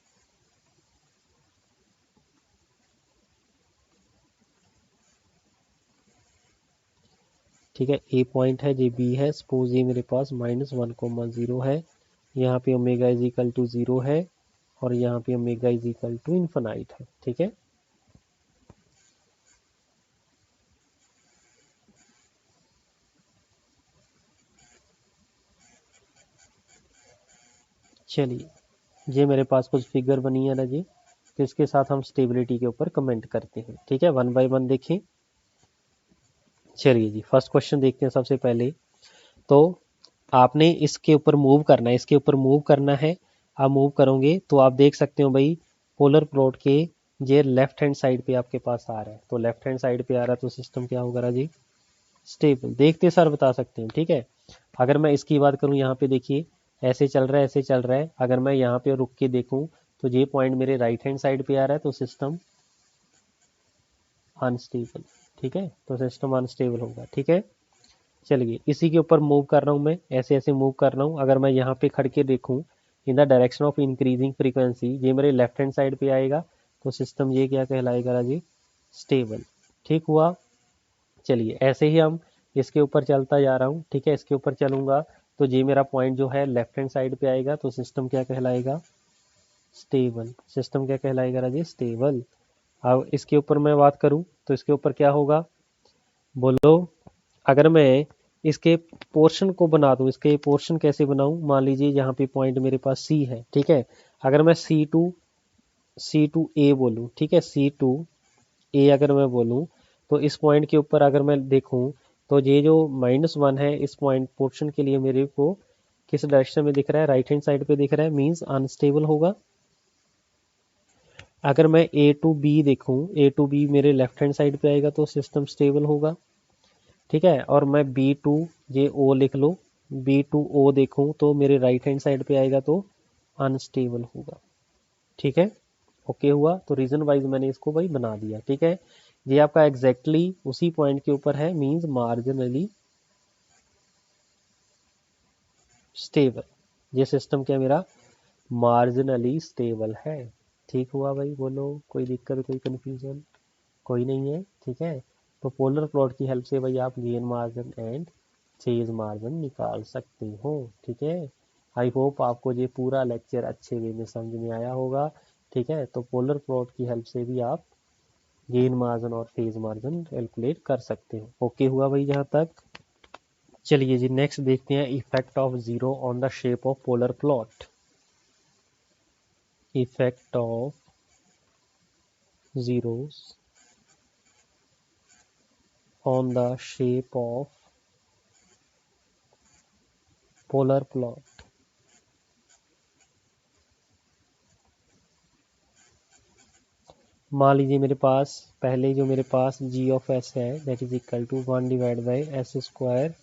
ठीक है, ए पॉइंट है, ये बी है, सपोज ये मेरे पास -1,0 है, यहाँ पे ओमेगा इज इक्वल टू 0 है और यहाँ पे omega is equal to infinite है। ठीक है, चलिए ये मेरे पास कुछ फिगर बनी है ना जी, तो इसके साथ हम स्टेबिलिटी के ऊपर कमेंट करते हैं। ठीक है, वन बाय वन देखें। चलिए जी, फर्स्ट क्वेश्चन देखते हैं सबसे पहले। तो आपने इसके ऊपर मूव करना है, इसके ऊपर मूव करना है। आप मूव करोगे तो आप देख सकते हो भाई पोलर प्लॉट के ये लेफ्ट हैंड साइड पे आपके पास आ रहा है, तो लेफ्ट हैंड साइड पे आ रहा है तो सिस्टम क्या होगा राजी, स्टेबल। देखते सर बता सकते हैं। ठीक है, अगर मैं इसकी बात करूं, यहाँ पे देखिए ऐसे चल रहा है, ऐसे चल रहा है। अगर मैं यहाँ पे रुक के देखूं तो ये पॉइंट मेरे राइट हैंड साइड पे आ रहा है, तो सिस्टम अनस्टेबल। ठीक है, तो सिस्टम अनस्टेबल होगा। ठीक है, चलिए इसी के ऊपर मूव कर रहा हूँ मैं, ऐसे ऐसे मूव कर रहा हूँ। अगर मैं यहाँ पे खड़ के देखूँ in the direction of increasing frequency, ये मेरे लेफ्ट हैंड साइड पे आएगा, तो सिस्टम ये क्या कहलाएगा राजी, स्टेबल। ठीक हुआ। चलिए ऐसे ही हम इसके ऊपर चलता जा रहा हूँ। ठीक है, इसके ऊपर चलूंगा तो ये मेरा पॉइंट जो है लेफ्ट हैंड साइड पे आएगा, तो सिस्टम क्या कहलाएगा, स्टेबल। सिस्टम क्या कहलाएगा राजी, स्टेबल। अब इसके ऊपर मैं बात करूं तो इसके ऊपर क्या होगा, बोलो। अगर मैं इसके पोर्शन को बना दूं, इसके पोर्शन कैसे बनाऊं, मान लीजिए यहाँ पे पॉइंट मेरे पास सी है। ठीक है, अगर मैं सी टू ए बोलूं, ठीक है, सी टू ए अगर मैं बोलूं, तो इस पॉइंट के ऊपर अगर मैं देखूं तो ये जो -1 है इस पॉइंट पोर्शन के लिए मेरे को किस डायरेक्शन में दिख रहा है, राइट हैंड साइड पे दिख रहा है, मींस अनस्टेबल होगा। अगर मैं ए टू बी देखूं, ए टू बी मेरे लेफ्ट हैंड साइड पे आएगा तो सिस्टम स्टेबल होगा। ठीक है, और मैं बी टू ये ओ लिख लो, बी टू ओ देखूं तो मेरे राइट हैंड साइड पे आएगा तो अनस्टेबल होगा। ठीक है, ओके हुआ। तो रीजन वाइज मैंने इसको भाई बना दिया। ठीक है, ये आपका एग्जैक्टली उसी पॉइंट के ऊपर है, मींस मार्जिनली स्टेबल। ये सिस्टम क्या मेरा मार्जिनली स्टेबल है। ठीक हुआ भाई, बोलो कोई दिक्कत, कोई कंफ्यूजन, कोई नहीं है। ठीक है, तो पोलर प्लॉट की हेल्प से भाई आप gain margin and chase margin निकाल सकते हो। ठीक है, आई होप आपको ये पूरा लेक्चर अच्छे वे में समझ में आया होगा। ठीक है, तो पोलर प्लॉट की हेल्प से भी आप गेन मार्जिन और फेज मार्जिन कैलकुलेट कर सकते हो। ओके हुआ भाई यहाँ तक। चलिए जी नेक्स्ट देखते हैं, effect of zero on the shape of polar plot. Effect of zeros on the shape of polar plot। मान लीजिए मेरे पास पहले जो मेरे पास g ऑफ s है that is equal to 1 divide by S square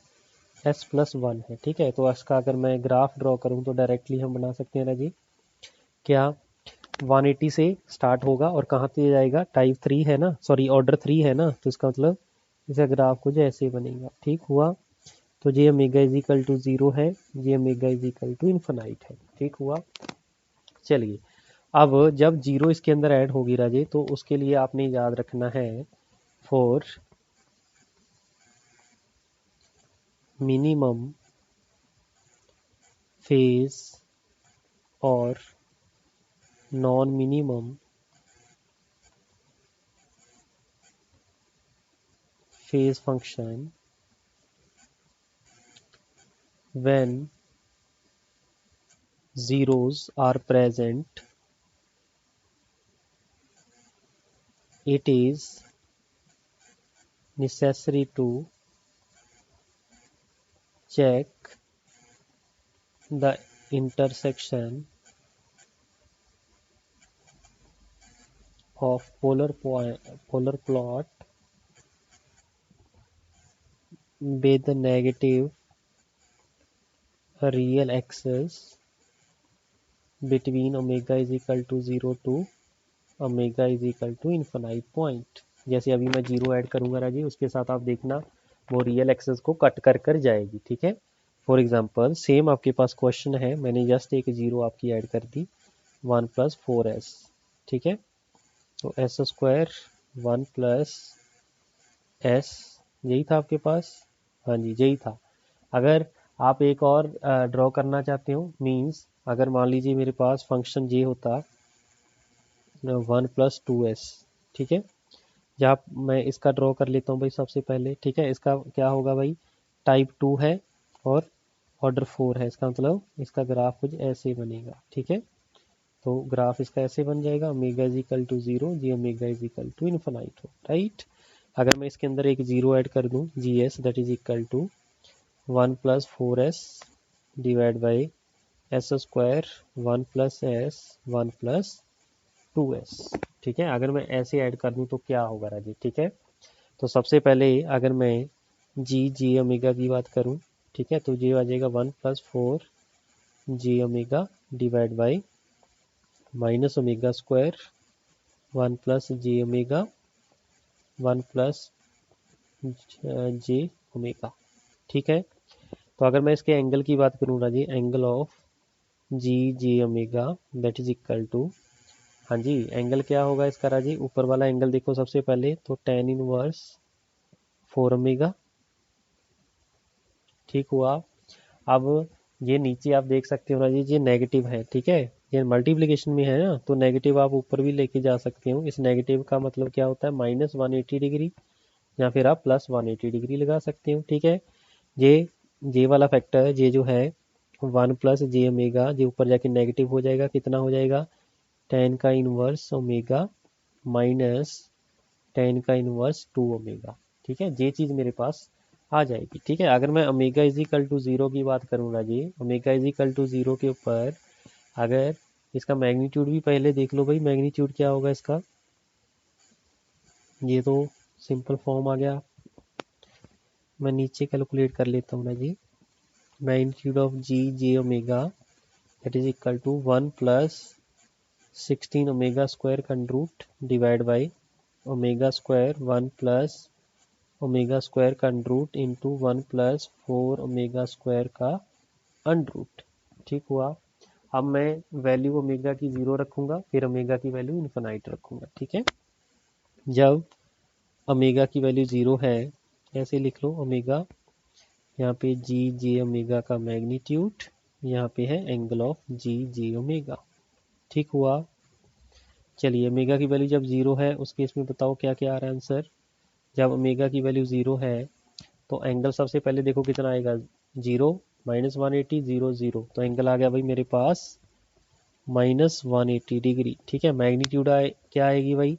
s plus 1 है। ठीक है, तो इसका अगर मैं ग्राफ ड्रॉ करूं तो डायरेक्टली हम बना सकते हैं ना जी, क्या 180 से स्टार्ट होगा और कहाँ पे जाएगा, टाइप 3 है ना, सॉरी ऑर्डर 3 है ना, तो इसका मतलब इसका ग्राफ कुछ ऐसे बनेगा। ठीक हुआ, तो ये ओमेगा इज इक्वल टू 0 है, ये omega is equal to infinite है। ठीक हुआ। चलिए अब जब जीरो इसके अंदर ऐड होगी राजे, तो उसके लिए आपने याद रखना है फॉर मिनिमम फेज और non minimum phase function when zeros are present, it is necessary to check the intersection of polar plot with the negative real axis between omega is equal to 0 to omega is equal to infinite point. जैसे अभी मैं zero add करूंगा राजी, उसके साथ आप देखना वो रियल एक्सेस को कट कर कर जाएगी। ठीक है, फॉर एग्जांपल सेम आपके पास क्वेश्चन है, मैंने जस्ट एक जीरो आपकी ऐड कर दी, 1 प्लस 4s। ठीक है, तो एस स्क्वायर 1 प्लस एस, यही था आपके पास, हाँ जी यही था। अगर आप एक और ड्रॉ करना चाहते हो, मीन्स अगर मान लीजिए मेरे पास फंक्शन जे होता 1+2s, ठीक है, जहाँ मैं इसका ड्रॉ कर लेता हूँ भाई सबसे पहले, ठीक है। इसका क्या होगा भाई, टाइप 2 है और ऑर्डर 4 है, इसका मतलब इसका ग्राफ कुछ ऐसे बनेगा, ठीक है। तो ग्राफ इसका ऐसे बन जाएगा, omega is equal to 0, G omega is equal to infinite हो, राइट। अगर मैं इसके अंदर एक जीरो ऐड कर दूं, G S that is equal to 1+4s divide by S square 1+s 1+2s, ठीक है। अगर मैं ऐसे ऐड कर दूं तो क्या होगा राजी, ठीक है। तो सबसे पहले अगर मैं जी ओमेगा की बात करूं, ठीक है, तो ये आ जाएगा 1+4 G omega divide by minus omega square G omega J omega, ठीक है। तो अगर मैं इसके एंगल की बात करूँ राजी, angle of G omega that is equal to, हाँ जी एंगल क्या होगा इसका राजी, ऊपर वाला एंगल देखो सबसे पहले तो tan इनवर्स 4 ओमेगा, ठीक हुआ। अब ये नीचे आप देख सकते हो राजी, ये नेगेटिव है, ठीक है, ये मल्टीप्लिकेशन में है ना, तो नेगेटिव आप ऊपर भी लेके जा सकते हो। इस नेगेटिव का मतलब क्या होता है, -180 डिग्री, या फिर आप +180 डिग्री लगा सकते हो, ठीक है। ये वाला फैक्टर ये जो है 1+जे ओमेगा, ये ऊपर जाके नेगेटिव हो जाएगा, कितना हो जाएगा, tan का इनवर्स ओमेगा माइनस tan का इनवर्स 2 ओमेगा, ठीक है। ये चीज़ मेरे पास आ जाएगी, ठीक है। अगर मैं ओमेगा इज इक्वल टू 0 की बात करूँगा जी, ओमेगा इज इक्वल टू 0 के ऊपर अगर इसका मैग्नीट्यूड भी पहले देख लो भाई, मैग्नीट्यूड क्या होगा इसका, ये तो सिंपल फॉर्म आ गया, मैं नीचे कैलकुलेट कर लेता हूँ ना जी। Magnitude of J omega that is equal to 1+16 omega square कंड्रूट divide by omega square 1+ omega square का अंडरूट इंटू 1+4 ओमेगा स्क्वायर का अंडरूट, ठीक हुआ। अब मैं वैल्यू ओमेगा की 0 रखूंगा, फिर ओमेगा की वैल्यू इन्फिनाइट रखूंगा, ठीक है। जब ओमेगा की वैल्यू 0 है, ऐसे लिख लो ओमेगा, यहाँ पे जे ओमेगा का मैग्नीट्यूड, यहाँ पे है एंगल ऑफ जे ओमेगा, ठीक हुआ। चलिए ओमेगा की वैल्यू जब 0 है उस केस में बताओ क्या क्या आ रहा है आंसर। जब ओमेगा की वैल्यू 0 है तो एंगल सबसे पहले देखो कितना आएगा, 0 -180 0 0, तो एंगल आ गया भाई मेरे पास -180 डिग्री, ठीक है। मैग्नीट्यूड क्या आएगी भाई,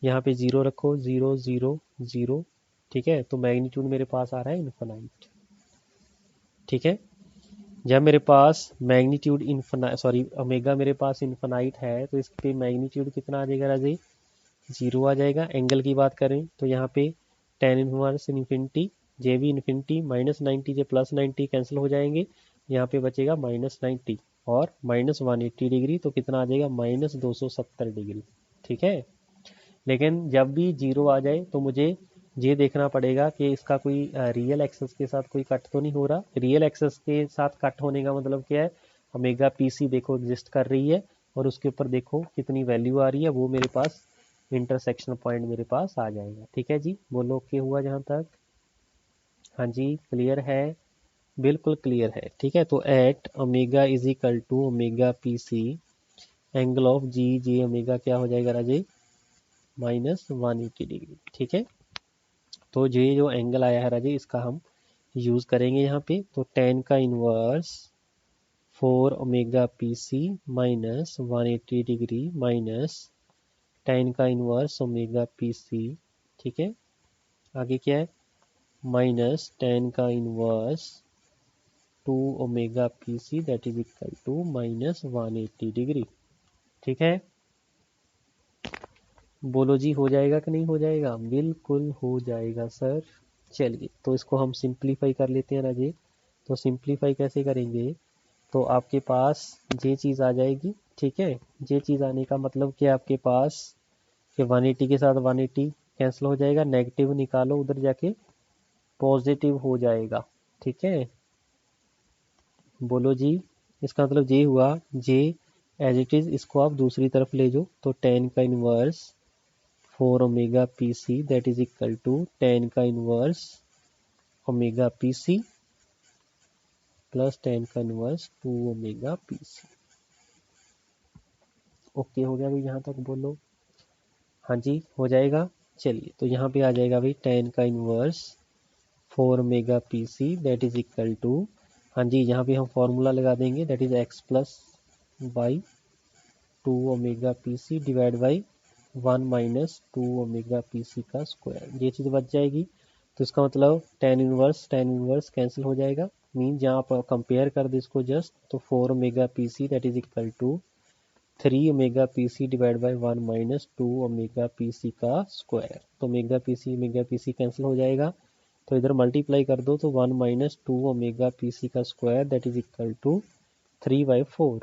यहाँ पे 0 रखो, 0 0 0, ठीक है, तो मैग्नीट्यूड मेरे पास आ रहा है इन्फिनाइट, ठीक है। जब मेरे पास मैग्नीट्यूड ओमेगा मेरे पास इन्फिनाइट है तो इस पे मैग्नीट्यूड कितना आ जाएगा राजी, 0 आ जाएगा। एंगल की बात करें तो यहाँ पे tan इनवर्स इन्फिनिटी, जे भी इन्फिनिटी, -90 जे +90 कैंसिल हो जाएंगे, यहाँ पे बचेगा -90 और -180 डिग्री, तो कितना आ जाएगा, -270 डिग्री, ठीक है। लेकिन जब भी 0 आ जाए तो मुझे ये देखना पड़ेगा कि इसका कोई रियल एक्सेस के साथ कोई कट तो नहीं हो रहा। रियल एक्सेस के साथ कट होने का मतलब क्या है, ओमेगा पीसी देखो एग्जिस्ट कर रही है और उसके ऊपर देखो कितनी वैल्यू आ रही है, वो मेरे पास इंटरसेक्शन पॉइंट मेरे पास आ जाएगा, ठीक है जी। बोलो ओके हुआ जहाँ तक, हाँ जी क्लियर है, बिल्कुल क्लियर है, ठीक है। तो at omega is equal to omega P C, angle of G omega क्या हो जाएगा राजे, -180 डिग्री, ठीक है। तो ये जो एंगल आया है राजे इसका हम यूज़ करेंगे यहाँ पे, तो tan का inverse 4 omega P C -180 degree minus tan का इनवर्स ओमेगा पी सी, ठीक है। आगे क्या है, माइनस tan का inverse 2 omega P C that is equal to -180 degree, ठीक है। बोलो जी हो जाएगा कि नहीं हो जाएगा, बिल्कुल हो जाएगा सर। चलिए तो इसको हम सिंप्लीफाई कर लेते हैं ना जी। तो सिंप्लीफाई कैसे करेंगे, तो आपके पास ये चीज़ आ जाएगी, ठीक है। ये चीज़ आने का मतलब कि आपके पास कि 180 के साथ 180 कैंसिल हो जाएगा, नेगेटिव निकालो उधर जाके पॉजिटिव हो जाएगा, ठीक है। बोलो जी, इसका मतलब ये हुआ, जे एज इट इज़ इसको आप दूसरी तरफ ले जाओ, तो tan का inverse 4 omega P C that is equal to tan का inverse omega P C plus tan का inverse 2 omega P C. Okay हो गया भाई, यहाँ तक बोलो। हाँ जी हो जाएगा। चलिए तो यहाँ पे आ जाएगा भाई टेन का inverse 4 omega P C that is equal to, हाँ जी यहाँ पे हम फॉर्मूला लगा देंगे, that is x plus y 2 omega P C divide by 1 minus 2 omega P C का स्क्वायर। ये चीज़ बच जाएगी। तो इसका मतलब टेन इनवर्स कैंसिल हो जाएगा। मीन जहाँ आप कंपेयर कर दे इसको जस्ट, तो 4 omega P C that is equal to 3 omega P C divide by 1 minus 2 omega P C का स्क्वायर। तो ओमेगा पी सी कैंसिल हो जाएगा, तो इधर मल्टीप्लाई कर दो, तो 1 माइनस 2 ओमेगा पी सी का square that is equal to 3/4।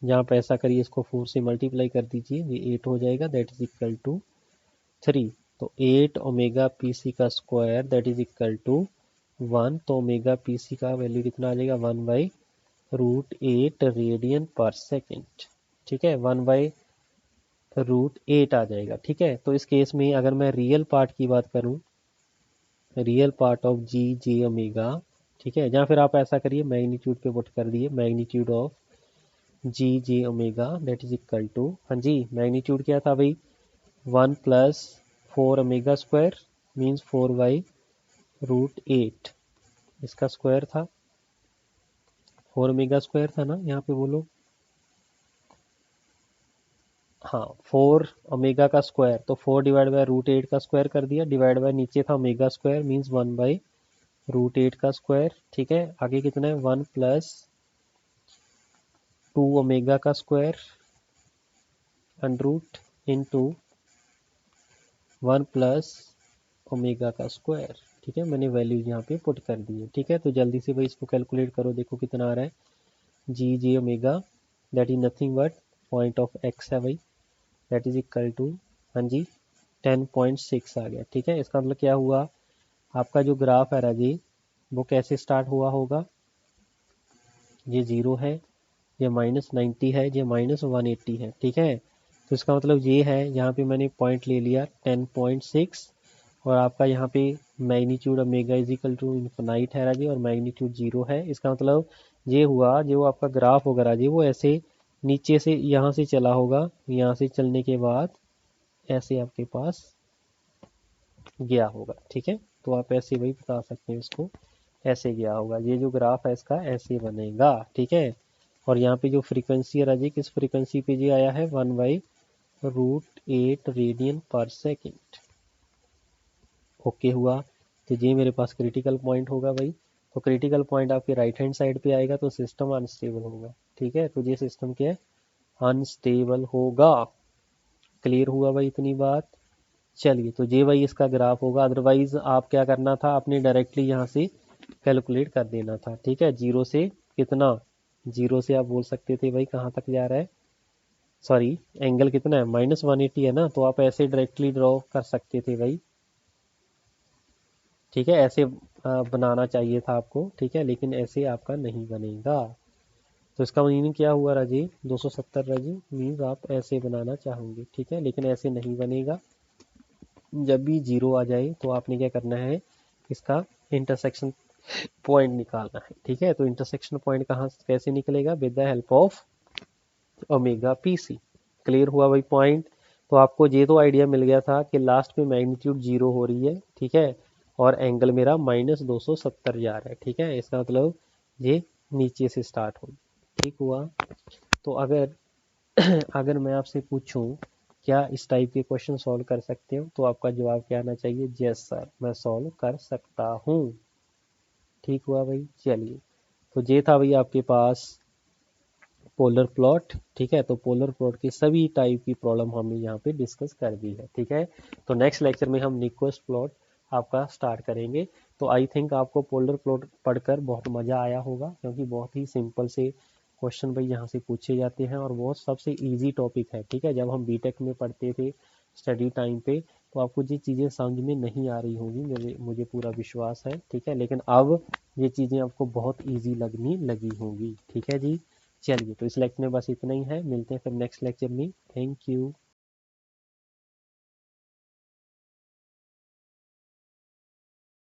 जहाँ पर ऐसा करिए इसको 4 से मल्टीप्लाई कर दीजिए, ये 8 हो जाएगा दैट इज इक्वल टू 3। तो 8 ओमेगा पी सी का square that is equal to 1। तो ओमेगा पी सी का वैल्यू कितना आ जाएगा, 1/√8 रेडियन पर सेकेंड। ठीक है, 1/√8 आ जाएगा। ठीक है, तो इस केस में अगर मैं रियल पार्ट की बात करूं, real part of G J omega, ठीक है, या फिर आप ऐसा करिए मैग्नीट्यूड पे पुट कर दिए, magnitude of G J omega that is equal to, हाँ जी मैग्नीट्यूड क्या था भाई, 1 प्लस 4 ओमेगा स्क्वायर मीन्स 4/√8 इसका स्क्वायर था, 4 ओमेगा स्क्वायर था ना यहाँ पे बोलो। हाँ 4 ओमेगा का स्क्वायर, तो 4 डिवाइड बाय √8 का स्क्वायर कर दिया, डिवाइड बाय नीचे था ओमेगा स्क्वायर मीन्स 1/√8 का स्क्वायर। ठीक है, आगे कितना है, 1 प्लस 2 ओमेगा का square under root into 1 plus omega का स्क्वायर। ठीक है, मैंने वैल्यू यहाँ पे पुट कर दी है। ठीक है, तो जल्दी से भाई इसको कैलकुलेट करो, देखो कितना आ रहा है, G J omega that is nothing but point of X है भाई, दैट इज इक्वल टू, हाँ जी 10.6 आ गया। ठीक है, इसका मतलब क्या हुआ, आपका जो ग्राफ है राजी वो कैसे स्टार्ट हुआ होगा, ये 0 है, ये -90 है, ये -180 है। ठीक है, तो इसका मतलब ये है, यहाँ पे मैंने पॉइंट ले लिया 10.6 और आपका यहाँ पे magnitude omega is equal to infinite है राजी और मैग्नीट्यूड 0 है। इसका मतलब ये हुआ, जो आपका ग्राफ होगा राजी वो ऐसे नीचे से यहाँ से चला होगा, यहाँ से चलने के बाद ऐसे आपके पास गया होगा। ठीक है, तो आप ऐसे वही बता सकते हैं इसको, ऐसे गया होगा, ये जो ग्राफ है इसका ऐसे बनेगा। ठीक है, और यहाँ पे जो फ्रीक्वेंसी है राजी, किस फ्रीक्वेंसी पे जी आया है, 1/√8 रेडियन पर सेकेंड। ओके हुआ, तो ये मेरे पास क्रिटिकल पॉइंट होगा भाई। तो क्रिटिकल पॉइंट आपके राइट हैंड साइड पे आएगा, तो सिस्टम अनस्टेबल होगा। ठीक है, तो ये सिस्टम क्या है, अनस्टेबल होगा। क्लियर हुआ भाई इतनी बात। चलिए, तो ये भाई इसका ग्राफ होगा, अदरवाइज आप क्या करना था, आपने डायरेक्टली यहाँ से कैलकुलेट कर देना था। ठीक है, जीरो से कितना, जीरो से आप बोल सकते थे भाई कहाँ तक जा रहा है, सॉरी एंगल कितना है, -180 है ना, तो आप ऐसे डायरेक्टली ड्रॉ कर सकते थे भाई। ठीक है, ऐसे बनाना चाहिए था आपको। ठीक है, लेकिन ऐसे आपका नहीं बनेगा। तो इसका मीनिंग क्या हुआ राजीव, 270 राजीव मीन्स आप ऐसे बनाना चाहोगे। ठीक है, लेकिन ऐसे नहीं बनेगा। जब भी जीरो आ जाए तो आपने क्या करना है, इसका इंटरसेक्शन पॉइंट निकालना है। ठीक है, तो इंटरसेक्शन पॉइंट कहाँ कैसे निकलेगा, with the help of omega P C. Clear हुआ भाई पॉइंट। तो आपको ये तो आइडिया मिल गया था कि लास्ट में मैग्नीट्यूड 0 हो रही है। ठीक है, और एंगल मेरा -270 जा रहा है। ठीक है, इसका मतलब ये नीचे से स्टार्ट होगी। ठीक हुआ। तो अगर अगर मैं आपसे पूछूं क्या इस टाइप के क्वेश्चन सॉल्व कर सकते हो, तो आपका जवाब क्या आना चाहिए, यस सर मैं सॉल्व कर सकता हूँ। ठीक हुआ भाई। चलिए, तो ये था भाई आपके पास पोलर प्लॉट। ठीक है, तो पोलर प्लॉट की सभी टाइप की प्रॉब्लम हमने यहाँ पे डिस्कस कर दी है। ठीक है, तो नेक्स्ट लेक्चर में हम निक्विस्ट प्लॉट आपका स्टार्ट करेंगे। तो आई थिंक आपको पोलर प्लॉट पढ़कर बहुत मज़ा आया होगा, क्योंकि बहुत ही सिंपल से क्वेश्चन भाई यहाँ से पूछे जाते हैं और बहुत सबसे इजी टॉपिक है। ठीक है, जब हम बीटेक में पढ़ते थे स्टडी टाइम पे, तो आपको ये चीज़ें समझ में नहीं आ रही होंगी, मुझे पूरा विश्वास है। ठीक है, लेकिन अब ये चीज़ें आपको बहुत ईजी लगनी लगी होंगी। ठीक है जी, चलिए तो इस लेक्चर में बस इतना ही है, मिलते हैं फिर नेक्स्ट लेक्चर में। Thank you.